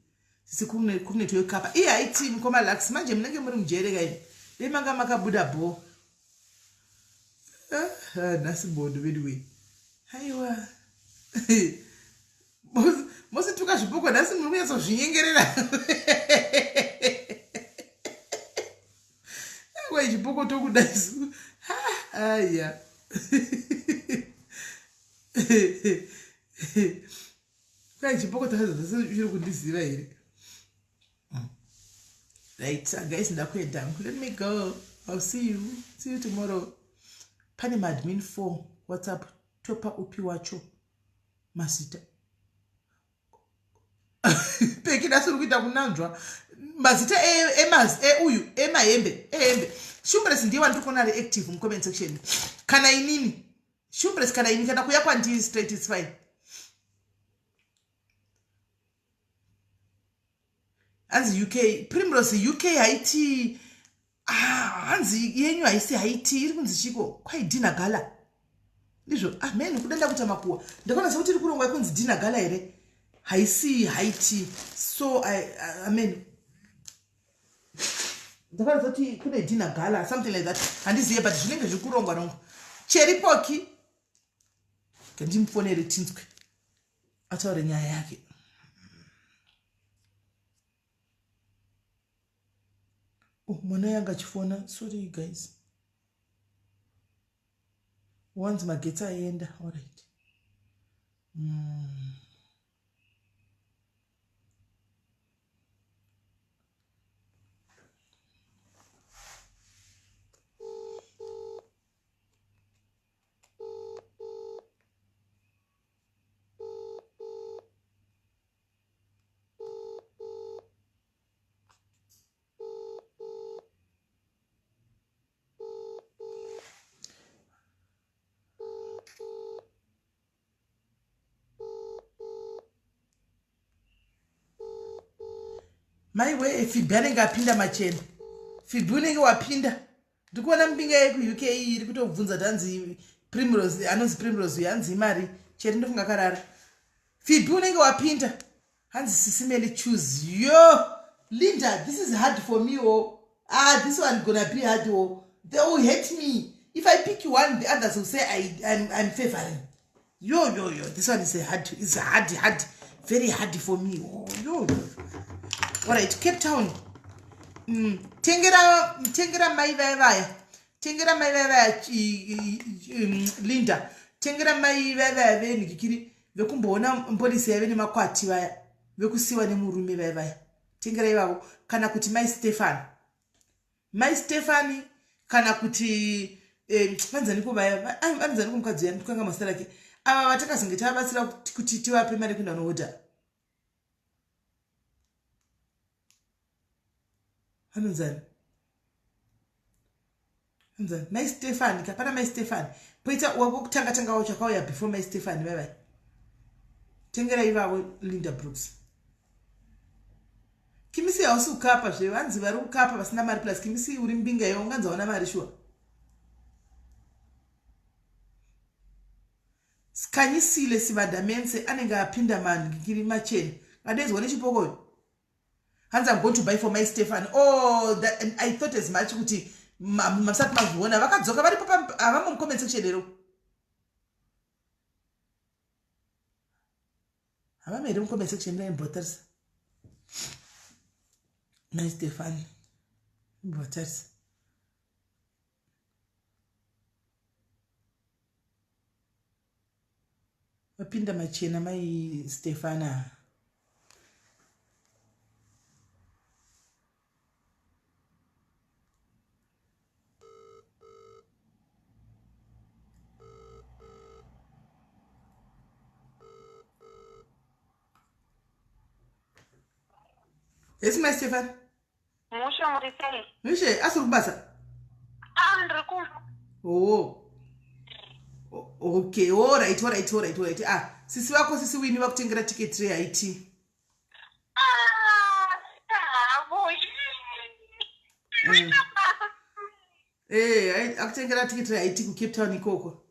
sisi kune toyokapa iye haiti mukomalax manje munenge muri mujere kaini remanga makabuda bho nhasi bondo anyway haiwa mosituka zvipoko nhasi muri kunyatsozvinyengerera kwai chipoko tokudaisu aya kwai chipoko takazazasi zviri kundiziva here right guys ndakuenda let me go I'll see you tomorrow pane madmin 4 whatsapp topa upi wacho mazita pekida suri kuita kunanzva mazita uyu ehembe Shumbress ndiye wandikona reactive mucomment section kana inini Shumbress kana inini kana kuya kwandi straight is fine hanzi UK Primrose UK haiti hanzi yenyu haiti iri kunzi chiko kwai Dina Gala ndizvo amen kudenda kuti makuwa ndakona sekuti iri kurongwa kunzi Dina Gala here haiti so amen ndakana kuti kune Dina Gala something like that handiziye but zvinenge zviri kurongwa rongo Cherry Poki kandimufonere tinzwe ataure nyaya yake mwana yanga achifona sorry guys once magetsi aenda alright maiwe Phoebe anenge apinda machena Phoebe unenge wapinda ndikuona mbinga yeku UK iri kutobvunza tanzi Primrose anonzi Primrose yanzi mari cheri ndofunga karara Phoebe unenge wapinda hanzi SIS MELLY choose yo Linda this is hard for me this one gonna be hard they will hate me if I pick one the others will say I'm favoring yo this one is hard very hard for me yo alright Cape Town tengera mai vaya Linda tengera mai vaya venigikiri vekumboona polisi yave nemakwati vaya vekusiwa nemurume vaya tengera ivavo kana kuti mai Stefani kana kuti vanzaniko vaya vanzaniko mukadzi yani tukanga mazita rake ava vatakazenge tavabatsira kuti tivape mari kuenda noodha hanonzani mai Stefani kapana mai Stefani poita wakutanga wachakauya before mai Stefani bye tengera ivavo Linda Brooks kimisi hausi ukapa zvevanzi vari ukapa vasina mari plus kimisi uri mbinga iyo unganzaona mari shuwa Skanyisile Sivadamense anenge apinda mani ngiri macheni adezwa nechipokoyo hands I'm going to buy for my Stefan and I thought as much kuti masati mazviona vakadzoka vari papa avamo mucomment section lero havamere mucomment section raimbotarisa my Stefan imbotarisa vapinda machena mai Stefana Yes, my Stefan. Musho murisei. Mushe, asuru kubasa. Ndiriku. Okay, all right. Sisi wako sisi wini wakutengera ticket re IT. Akutengera ticket re IT ku Cape Town ikoko.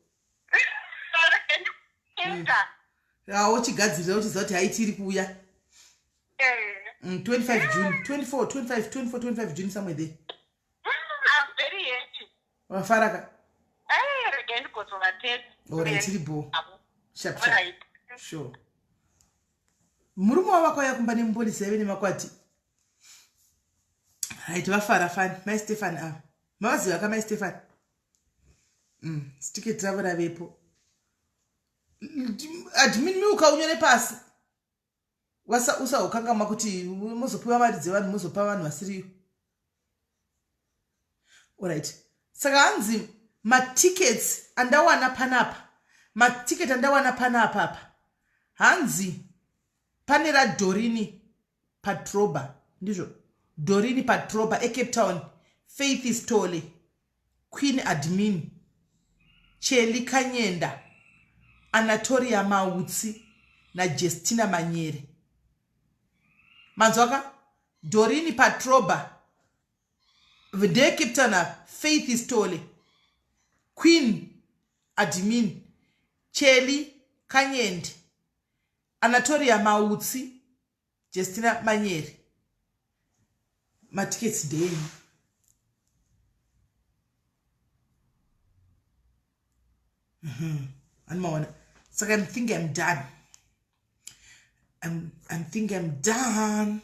Ochigadzirira uchizoti IT iri kuuya. 25 June, 25 June, somewhere there. I'm very happy. Wafaraka. Again, because of a tape. Alright, iribo. Sharp. Sure. Murumo wako ya kumbani mpolisi yaveni makwati. Right, wafara fan. My Stefan. Mawazi waka my Stefan. Stick it travel avepo. Admin mi ukaunyone pasi. Usa ukanga makuti muzopiwa mari dzevanhu muzopa vanhu vasiriyo. Alright. Saka hanzi matickets andawana panapa. Maticket andawana panapa apa. hanzi pane raDorini Patroba ndizvo Dorini Patroba eCape Town, Faith Stole, Queen Admin, Cheli Kanyenda, Anatolia Mautsi na Justina Manyere. Manzoka Dorini Patroba Vede Cape Town, Faith Stole, Queen Admin, Cheli Kanyenda, Anatolia Mautsi, Justina Manyere. My tickets day. And more. So I think I'm done. I'm think I'm done.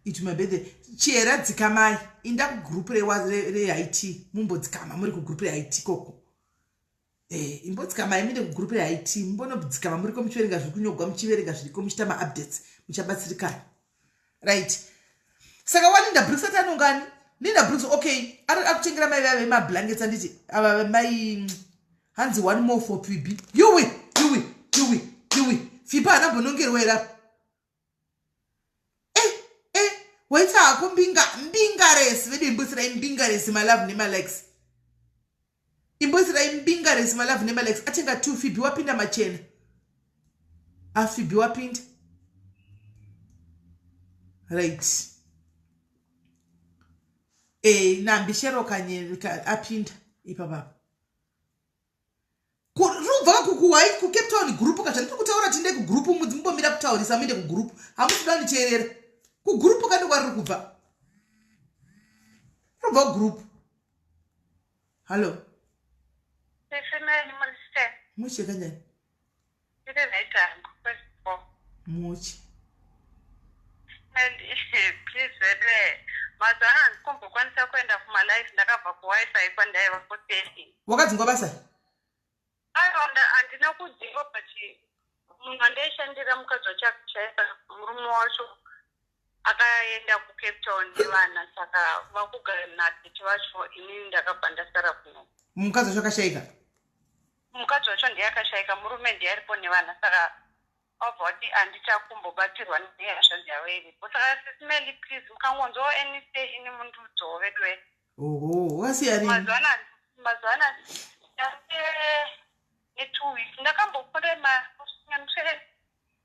It may be the Chera Zikamai in that group was IT. Mumbo Zikama, Murico group IT Coco. In both Kama, I made a group IT, Mbono Zikama, Murico Cherigas, Gum Chiverigas, the Comistama updates, which are Batsika. Right. Saka wali nda brooks ata nungani linda brooks okay akuchengira my blankets and my hands one more for PB you fipa na bonongerwera waita ako mbingares vedi imbusira imbingares my love nema legs imbusira imbingares my love nema legs atenga 2 fibi wapinda machena afibi wapinda right na mbishero kanye apinda ipapa ruva kukuwai ku Cape Town group kachani kutaura tinde ku group mudzimbomira kutaurisa minde ku group hamutidani cherera ku group kandi kwari kubva ruva group hello SIS MELLY muche kanyani ite naita muche and please mazana ndikombo kwanisa kwenda kuma live ndakabva ku wifi kwandaiva kutesti wakadzingwa basa aronda andina kudziva pachi munhu andaishandira mukadzi wachakuchaisa murume wacho akaenda ku Cape Town nevana saka vakugara natete vacho inini ndakabva ndasara kuno mukadzi wacho akashaika mukadzi wacho ndiye akashaika murume ndiye aripo nevana saka obva kuti handichakumbobatirwa nehashanzi yavo iripo saka SIS MELLY please mukangonzwawo enise ini mundudzo vedwe wasiyani mazwana ne2 weeks ndakambokurema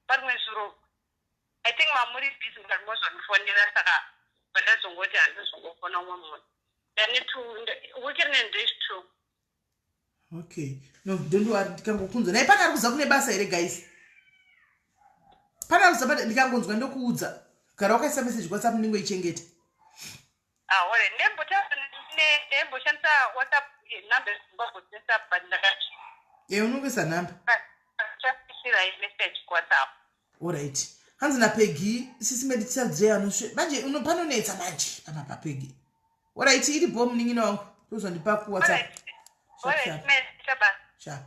parimwe zuro I think mamuri busy ngarimozondifonera saka pandazongoti handizongofona umwe munhu weekend and days 2 okay no don't worry ndikangokunzwa naye pana ari kuza kune basa here guys pana ari kuza ndikangonzwa ndokuudza gara wakaisa message WhatsApp ningo ichengeta ore ndemboshandisa WhatsApp number zimbabodzinsa but ndakati unongesa number chafisira message WhatsApp alright hanzi naPeggy SIS MELLY tisadzea anosve manje unopanonetsa manje apa paPeggy alright iri bomb ningina wangu tozondipa ku WhatsApp sharp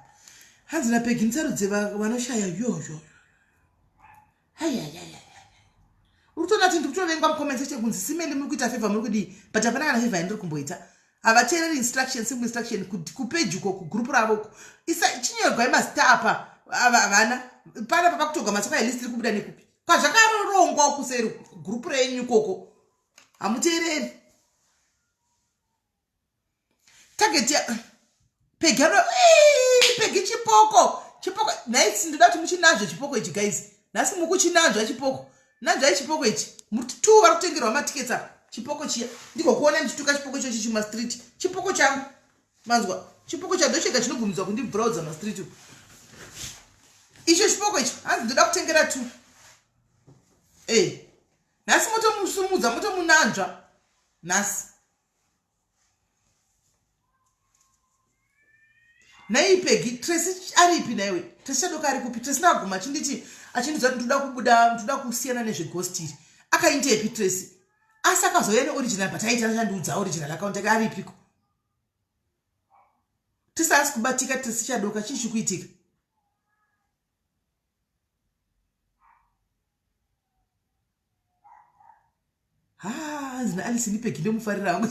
hanzi naPeggy ntsarudze vanoshaya yoyo hayayaya urutona kuti ndikutovenga mucomments chekunzi SIS MELLY muri kuita favor muri kudi but hapana kana favor ndiri kumboita avateereri simple instruction kupage uko kugroup ravo isa chinyorwa imastapa vana pana papakutogwa matsaka elist iri kubuda nekupi kwazvakarorongwa kuseri group renyu ikoko hamuteereri target ya pegi chipoko nhasi ndoda kuti muchinazvo chipoko ichi guys nhasi mukuchinanzva chipoko nanzvai chipoko ichi muri 2 vari kutengerwa matikets apa chipoko chiya ndiko kuona ndichituka chipoko ichochi chimastreet chipoko changu manzwa chipoko chadochega chinobvumidzwa kundibvuraudza mastreet icho chipoko icho hanzi ndoda kutengera 2 nhasi motomusumudza motomunanzva nhasi naipegi Tracy aripi naiwe Tracy chadoka ari kupi Tracy ndaguma chinditi achindidzwa kuti ndoda kusiyana nezveghost akaindepi Tracy asi akazoya neoriginal but aita shandiudza original account yake aripiko tisasi kubatika Tracy chadoka chichi kuitika zina Alice nipegi ndomufarira wangu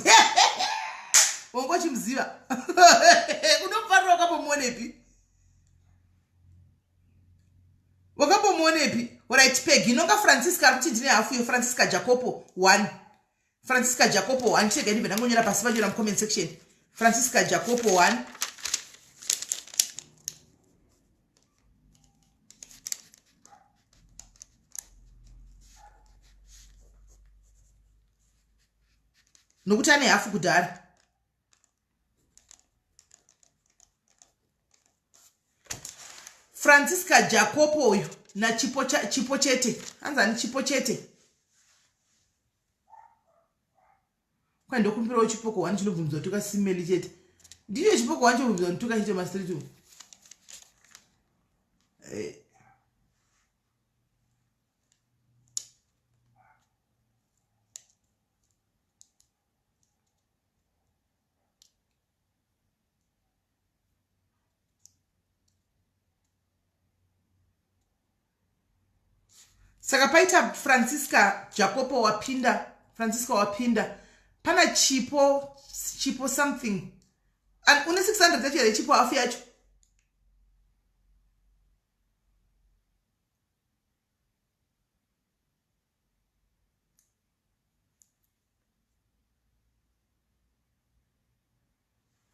wangochimuziva unomufarira wakapomuonepi Alright, Peg, inonga Francisca kuti ndine hafu yo Francisca Jacopo 1. Francisca Jacopo 1 chega ndibe ndangonyera pasi panyora mu comment section. Francisca Jacopo 1. Nokuti ane hafu kudhara. Francisca Jacopo uyu na chipo chete. Anzani chipo chete. Kwa ndokumbira chipoko wani chinobvunzwa tuka simeli chete. Ndiyo chipoko wani chinobvunzwa tuka chete master tu. Saka paita Francisca Jacopo wapinda. Francisca wapinda. Pana chipo something. And une 600 that yale chipo hafu yacho.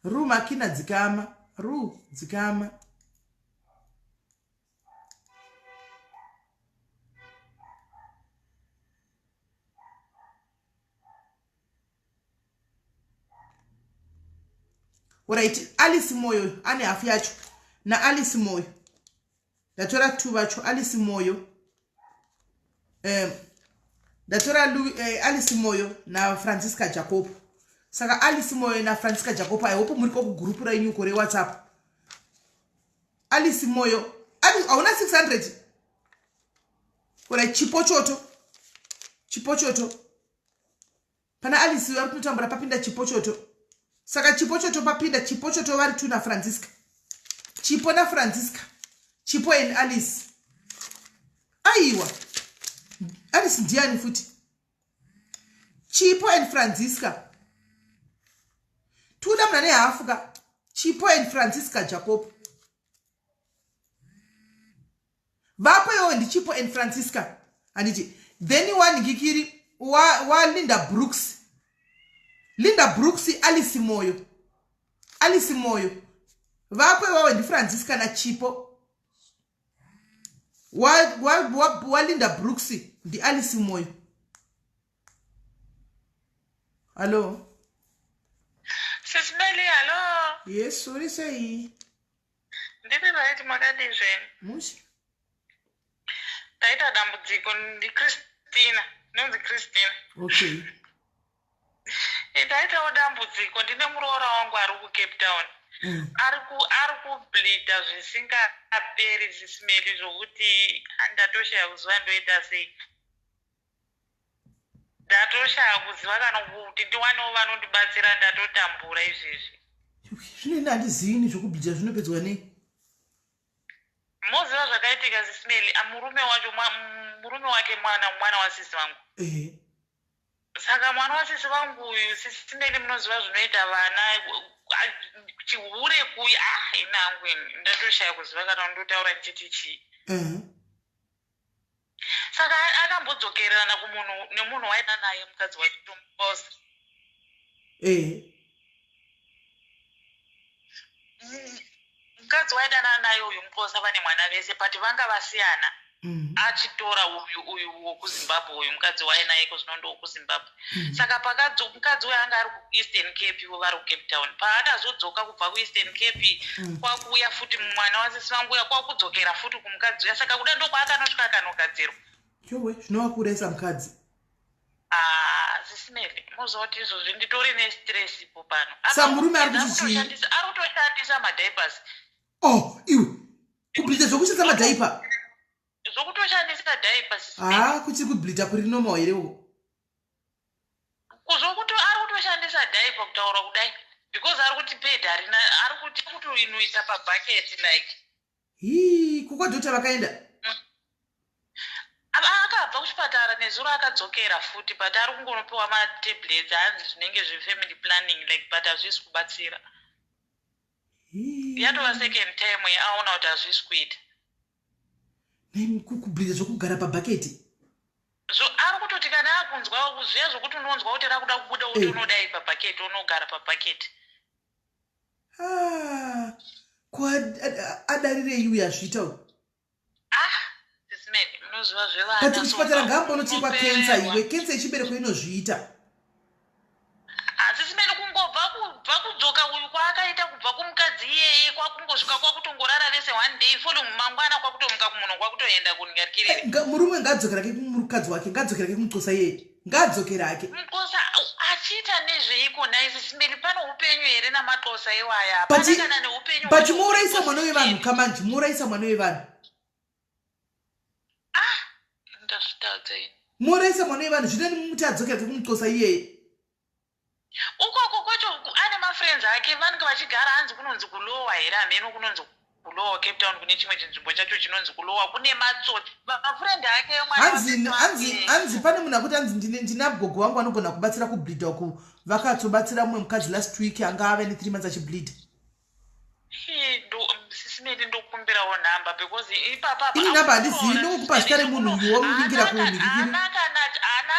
Ru makina dzikama. Ru dzikama. Alright, Alice Moyo ane hafu yacho. Na Alice Moyo. Datora 2 vacho Alice Moyo. Datora Alice Moyo na Francisca Jacopo. Saka Alice Moyo na Francisca Jacopo I hope muri ko ku group ra inyu kore WhatsApp. Alice Moyo, auna 600. Kore chipo choto. Pana Alice vari kutambura papinda chipo choto. Saka chipo choto papinda chipo choto vari tu na Francisca. Chipo na Francisca. Chipo and Alice. Aiwa. Alice ndiani futi. Chipo and Francisca. Tuda mnane hafuka. Chipo and Francisca Jacob. Vapo yo ndi Chipo and Francisca. Aniti. Then one ngikiri wa Linda Brooks. Linda Brooks Alice Moyo. Alice Moyo. Vapo yo ndi Francisca na Chipo. Wa Linda Brooks ndi Alice Moyo. Hello. SIS MELLY, hello. Yes, sorry say. Ndibe right makadizven. Mushi. Taita dambudziko ndi Christina. Nonzi Christina. Okay. Taita dambudziko ndine muroora wangu ari ku Cape Town. Ari kubleeda zvisingaperi SIS MELLY zvokuti ndatoshaya kuziva ndoita sei. Ndatoshaya kuziva kana kuti ndiwanewo vanondibatsira ndatotambura izvezvi. Zvinoenda handizini zvokubleeda zvinopedzwa nei? Moziva zvakaitika SIS MELLY murume wake mwana wasisi vangu. Saka mwana wasisi vangu uyu SIS MELLY munoziva zvinoita vana chihure kuya inangu ndatoshaya kuziva kana ndotaura ndichiti chii. Saka akambodzokerana nemunhu waida naye mukadzi wachitombosa. Mukadzi waidana naye uyu muposa vane mwana vese but vanga vasiyana. Achitora uyu wokuZimbabwe uyu mukadzi wainaye kuzinondo wokuZimbabwe. Saka mukadzi uyu anga ari kuEastern Cape vari kuCape Town. Paakazodzoka kubva kuEastern Cape kwakuuya futi mwana wasisi vangu uya kwakudzokera futi kumukadzi uya. Saka kuda ndokwakanosvika akanogadzirwa. Yowe, zvinovakuresa mukadzi. SIS MELLY, mozoti izvozvi nditori nestress ipo pano. Samurume ari kuchii? Ari kutoshandisa madiapers. Oh, iwe. Kubleeda zvokushandisa madhaipa. Zvokutoshandisa diapers SIS MELLY. Kuchiri kubleeda kuri normal here uko. Zvokuti ari kutoshandisa diaper kutaura kudai. Because ari kuti pay darina, ari kuti kutoinuisa pabucket like. Kukwadhota vakaenda. Akabva kuchipatara nezuro akadzokera futi but ari kungonopiwa matablets hanzi zvinenge zvefamily planning like but hazvisi kubatsira. Yatova second time aona kuti hazvisi kuita. kubhidha zvokugara pabhaketi so ari kutoti kana akunzwa zviya zvokuti unonzwa kuti rakuda kubuda kuti unodai pabhaketi unogara pabhaketi ko adarirei uyo azviita sisimeni munoziva zvevana but kuchipatara ngaambonochekwa kensa iwe kensa yechibereko inozviita sisimeni kungobva kudzoka uyu kwaakaita kubva kumukadzi iyeye kwakungosvika kwakutongorara vese one day following mangwana kwakutomuka kumunhu kwakutoenda kuningarikirire murume ngaadzokera ke kumukadzi wake ngaadzokera ke kumuxosa iyeye ngaadzokera ake muxosa achiita nezveiko naisi sisimeni pano upenyu here namaxosa iwaya but kana neupenyu but muuraisa mwana wevanhu kamanji muuraisa mwana wevanhu ndazvitadza ini muuraisa mwana wevanhu zvino muti adzokera ke kumuxosa iyeye ukoko kwacho ane mafriends ake vanenge vachigara hanzi kunonzi kulowa here hameno kunonzi kulowa Cape Town kune chimwe chinzvimbo chacho chinonzi kulowa kune matsotsi mafriend ake hanzi pane munhu akuti hanzi ndina gogo wangu anogona kubatsira kubleeda uku vakatobatsira mumwe mukadzi last week anga ave ne 3 months achibleeda sisimeni ndokumbirawo nhamba because ipapa ini nhamba handizivi ndokukupa zita remunhu uyu wamuvingira kuumirikiri hana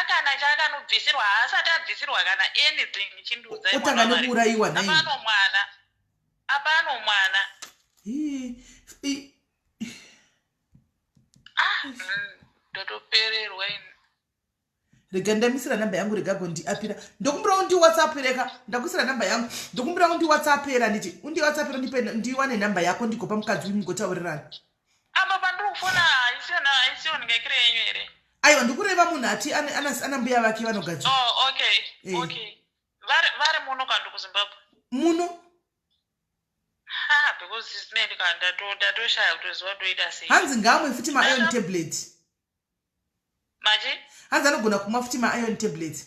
kana chakanobvisirwa haasati abvisirwa kana anything chindiudza otanga nekuurayiwa nai apano mwana ndotopererwa ini rega ndamisira namba yangu rega gondiapira ndokumbira undi whatsapp reka ndakusira namba yangu ndokumbira undi whatsapp era nditi undi whatsapp era ndiwane namba yako ndigopa mukadzi uyu mugotaurirana apa pandokufona haisioni ngekire yenyu here aiwa ndikureva munhu ati ana mbuya vake vanogadzira okay vari muno kandi kuzimbabwe muno because sisimeni kandi ndatoshaya kutoziva toita sei hanzi ngamwe futi ma-iron tablet machi hanzi anogona kumwa futi ma-iron tablet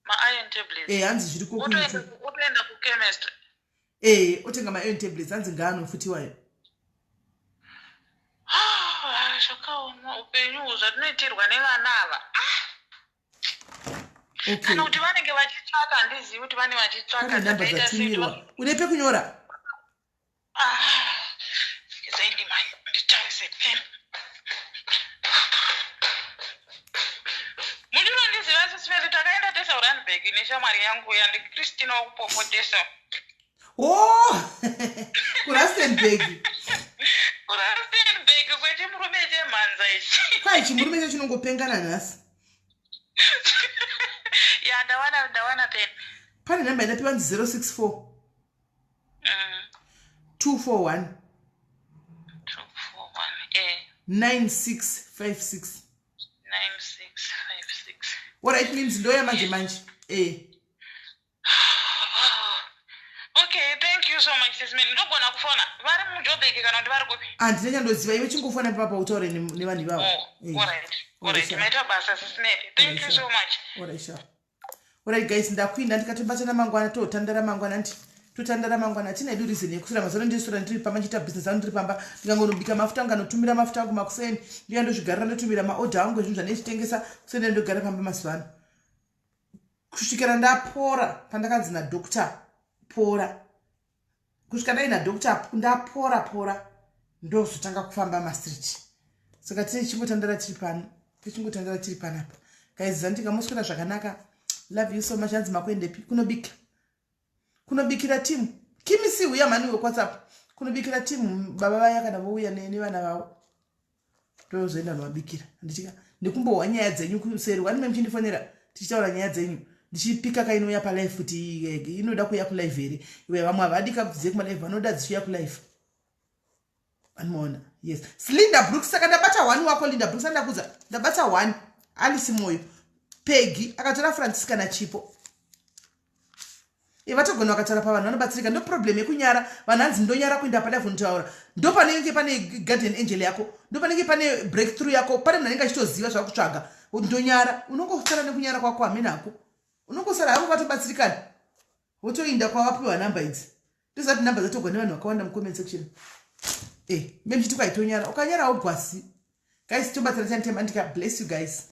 ma-iron tablet hanzi zviri utoenda kuchemistry otenga ma-iron tablets hanzi ngaanofutiwayo zvakaoma upenyu zvatinoitirwa nevana ava kana kuti vanenge vachitsvaka handizivi kuti vane vachitsvaka namba dzatumirwa une pekunyora zaindi mai nditarise pen mundirondiziva sisimeni takaenda tesauranbeg neshamwari yangu yandikristina wakupopotesa kurastenbeg kwechimurume chemhanza ichi kwai chimurume cho chinongopengana nhasi ya ndawana pen pane namba inapiwa nzi 064 241 9656 alright means ndoya manje okay thank you so much sisimeni ndogona kufona vari mujobeki kana kuti vari kupi handina chandoziva iwe chingofona papa utaure nevanhu ivavo alright maita basa sisimeni thank you so much alright guys ndakuinda ndikatobatana mangwana totandara mangwana nti totandara mangwana hatina edu reason yekusura mazano ndisura ndiri pamba nchiita business angu ndiri pamba ndingangonobika mafuta angu anotumira mafuta angu makuseni ndikandozvigarira ndotumira maodha angu ezvinhu zvanechitengesa kuseni ndogara pamba mazuva ano kusvikira ndapora pandakanzi nadokta pora kusvika ndaina dokta ndapora ndozotanga kufamba mastreet saka tichingotandara tiri panapa guys zandikamuswera zvakanaka love you so much hanzi makuendepi kunobikira timu kimisi uya mani wekwhatsapp kunobikira timu baba vaya kana vouya nevana vavo ndozoenda novabikira ndichika ndikumbohwa nyaya dzenyu kuseri wani memuchindifonera tichitaura nyaya dzenyu ndichipika kainouya palive kuti inoda kuuya kulive here iwe vamwe havadika kudziye kumalive vanoda dzichiuya kulive anomaona yes Linda Brooks saka ndabata 1 wako Linda Brooks andakudza ndabata 1 Alice Moyo Peggy akatora Francisca na Chipo vatogona vakatora pavanhu vanobatsirika ndo problem yekunyara vanhu hanzi ndonyara kuenda palive ndotaura ndo panenge pane guardian angel yako ndo panenge pane breakthrough yako pane munhu anenge achitoziva zvakutsvaga ndonyara unongosara nekunyara kwako hamenako unongosara hako kwatobatsirikana wotoinda kwavapiwa namba idzi ndozati namba dzatogwa nevanhu vakawanda mucomment section memuchiti kwaitonyara ukanyarawo gwasi guys tobatsira chani tema ndika bless you guys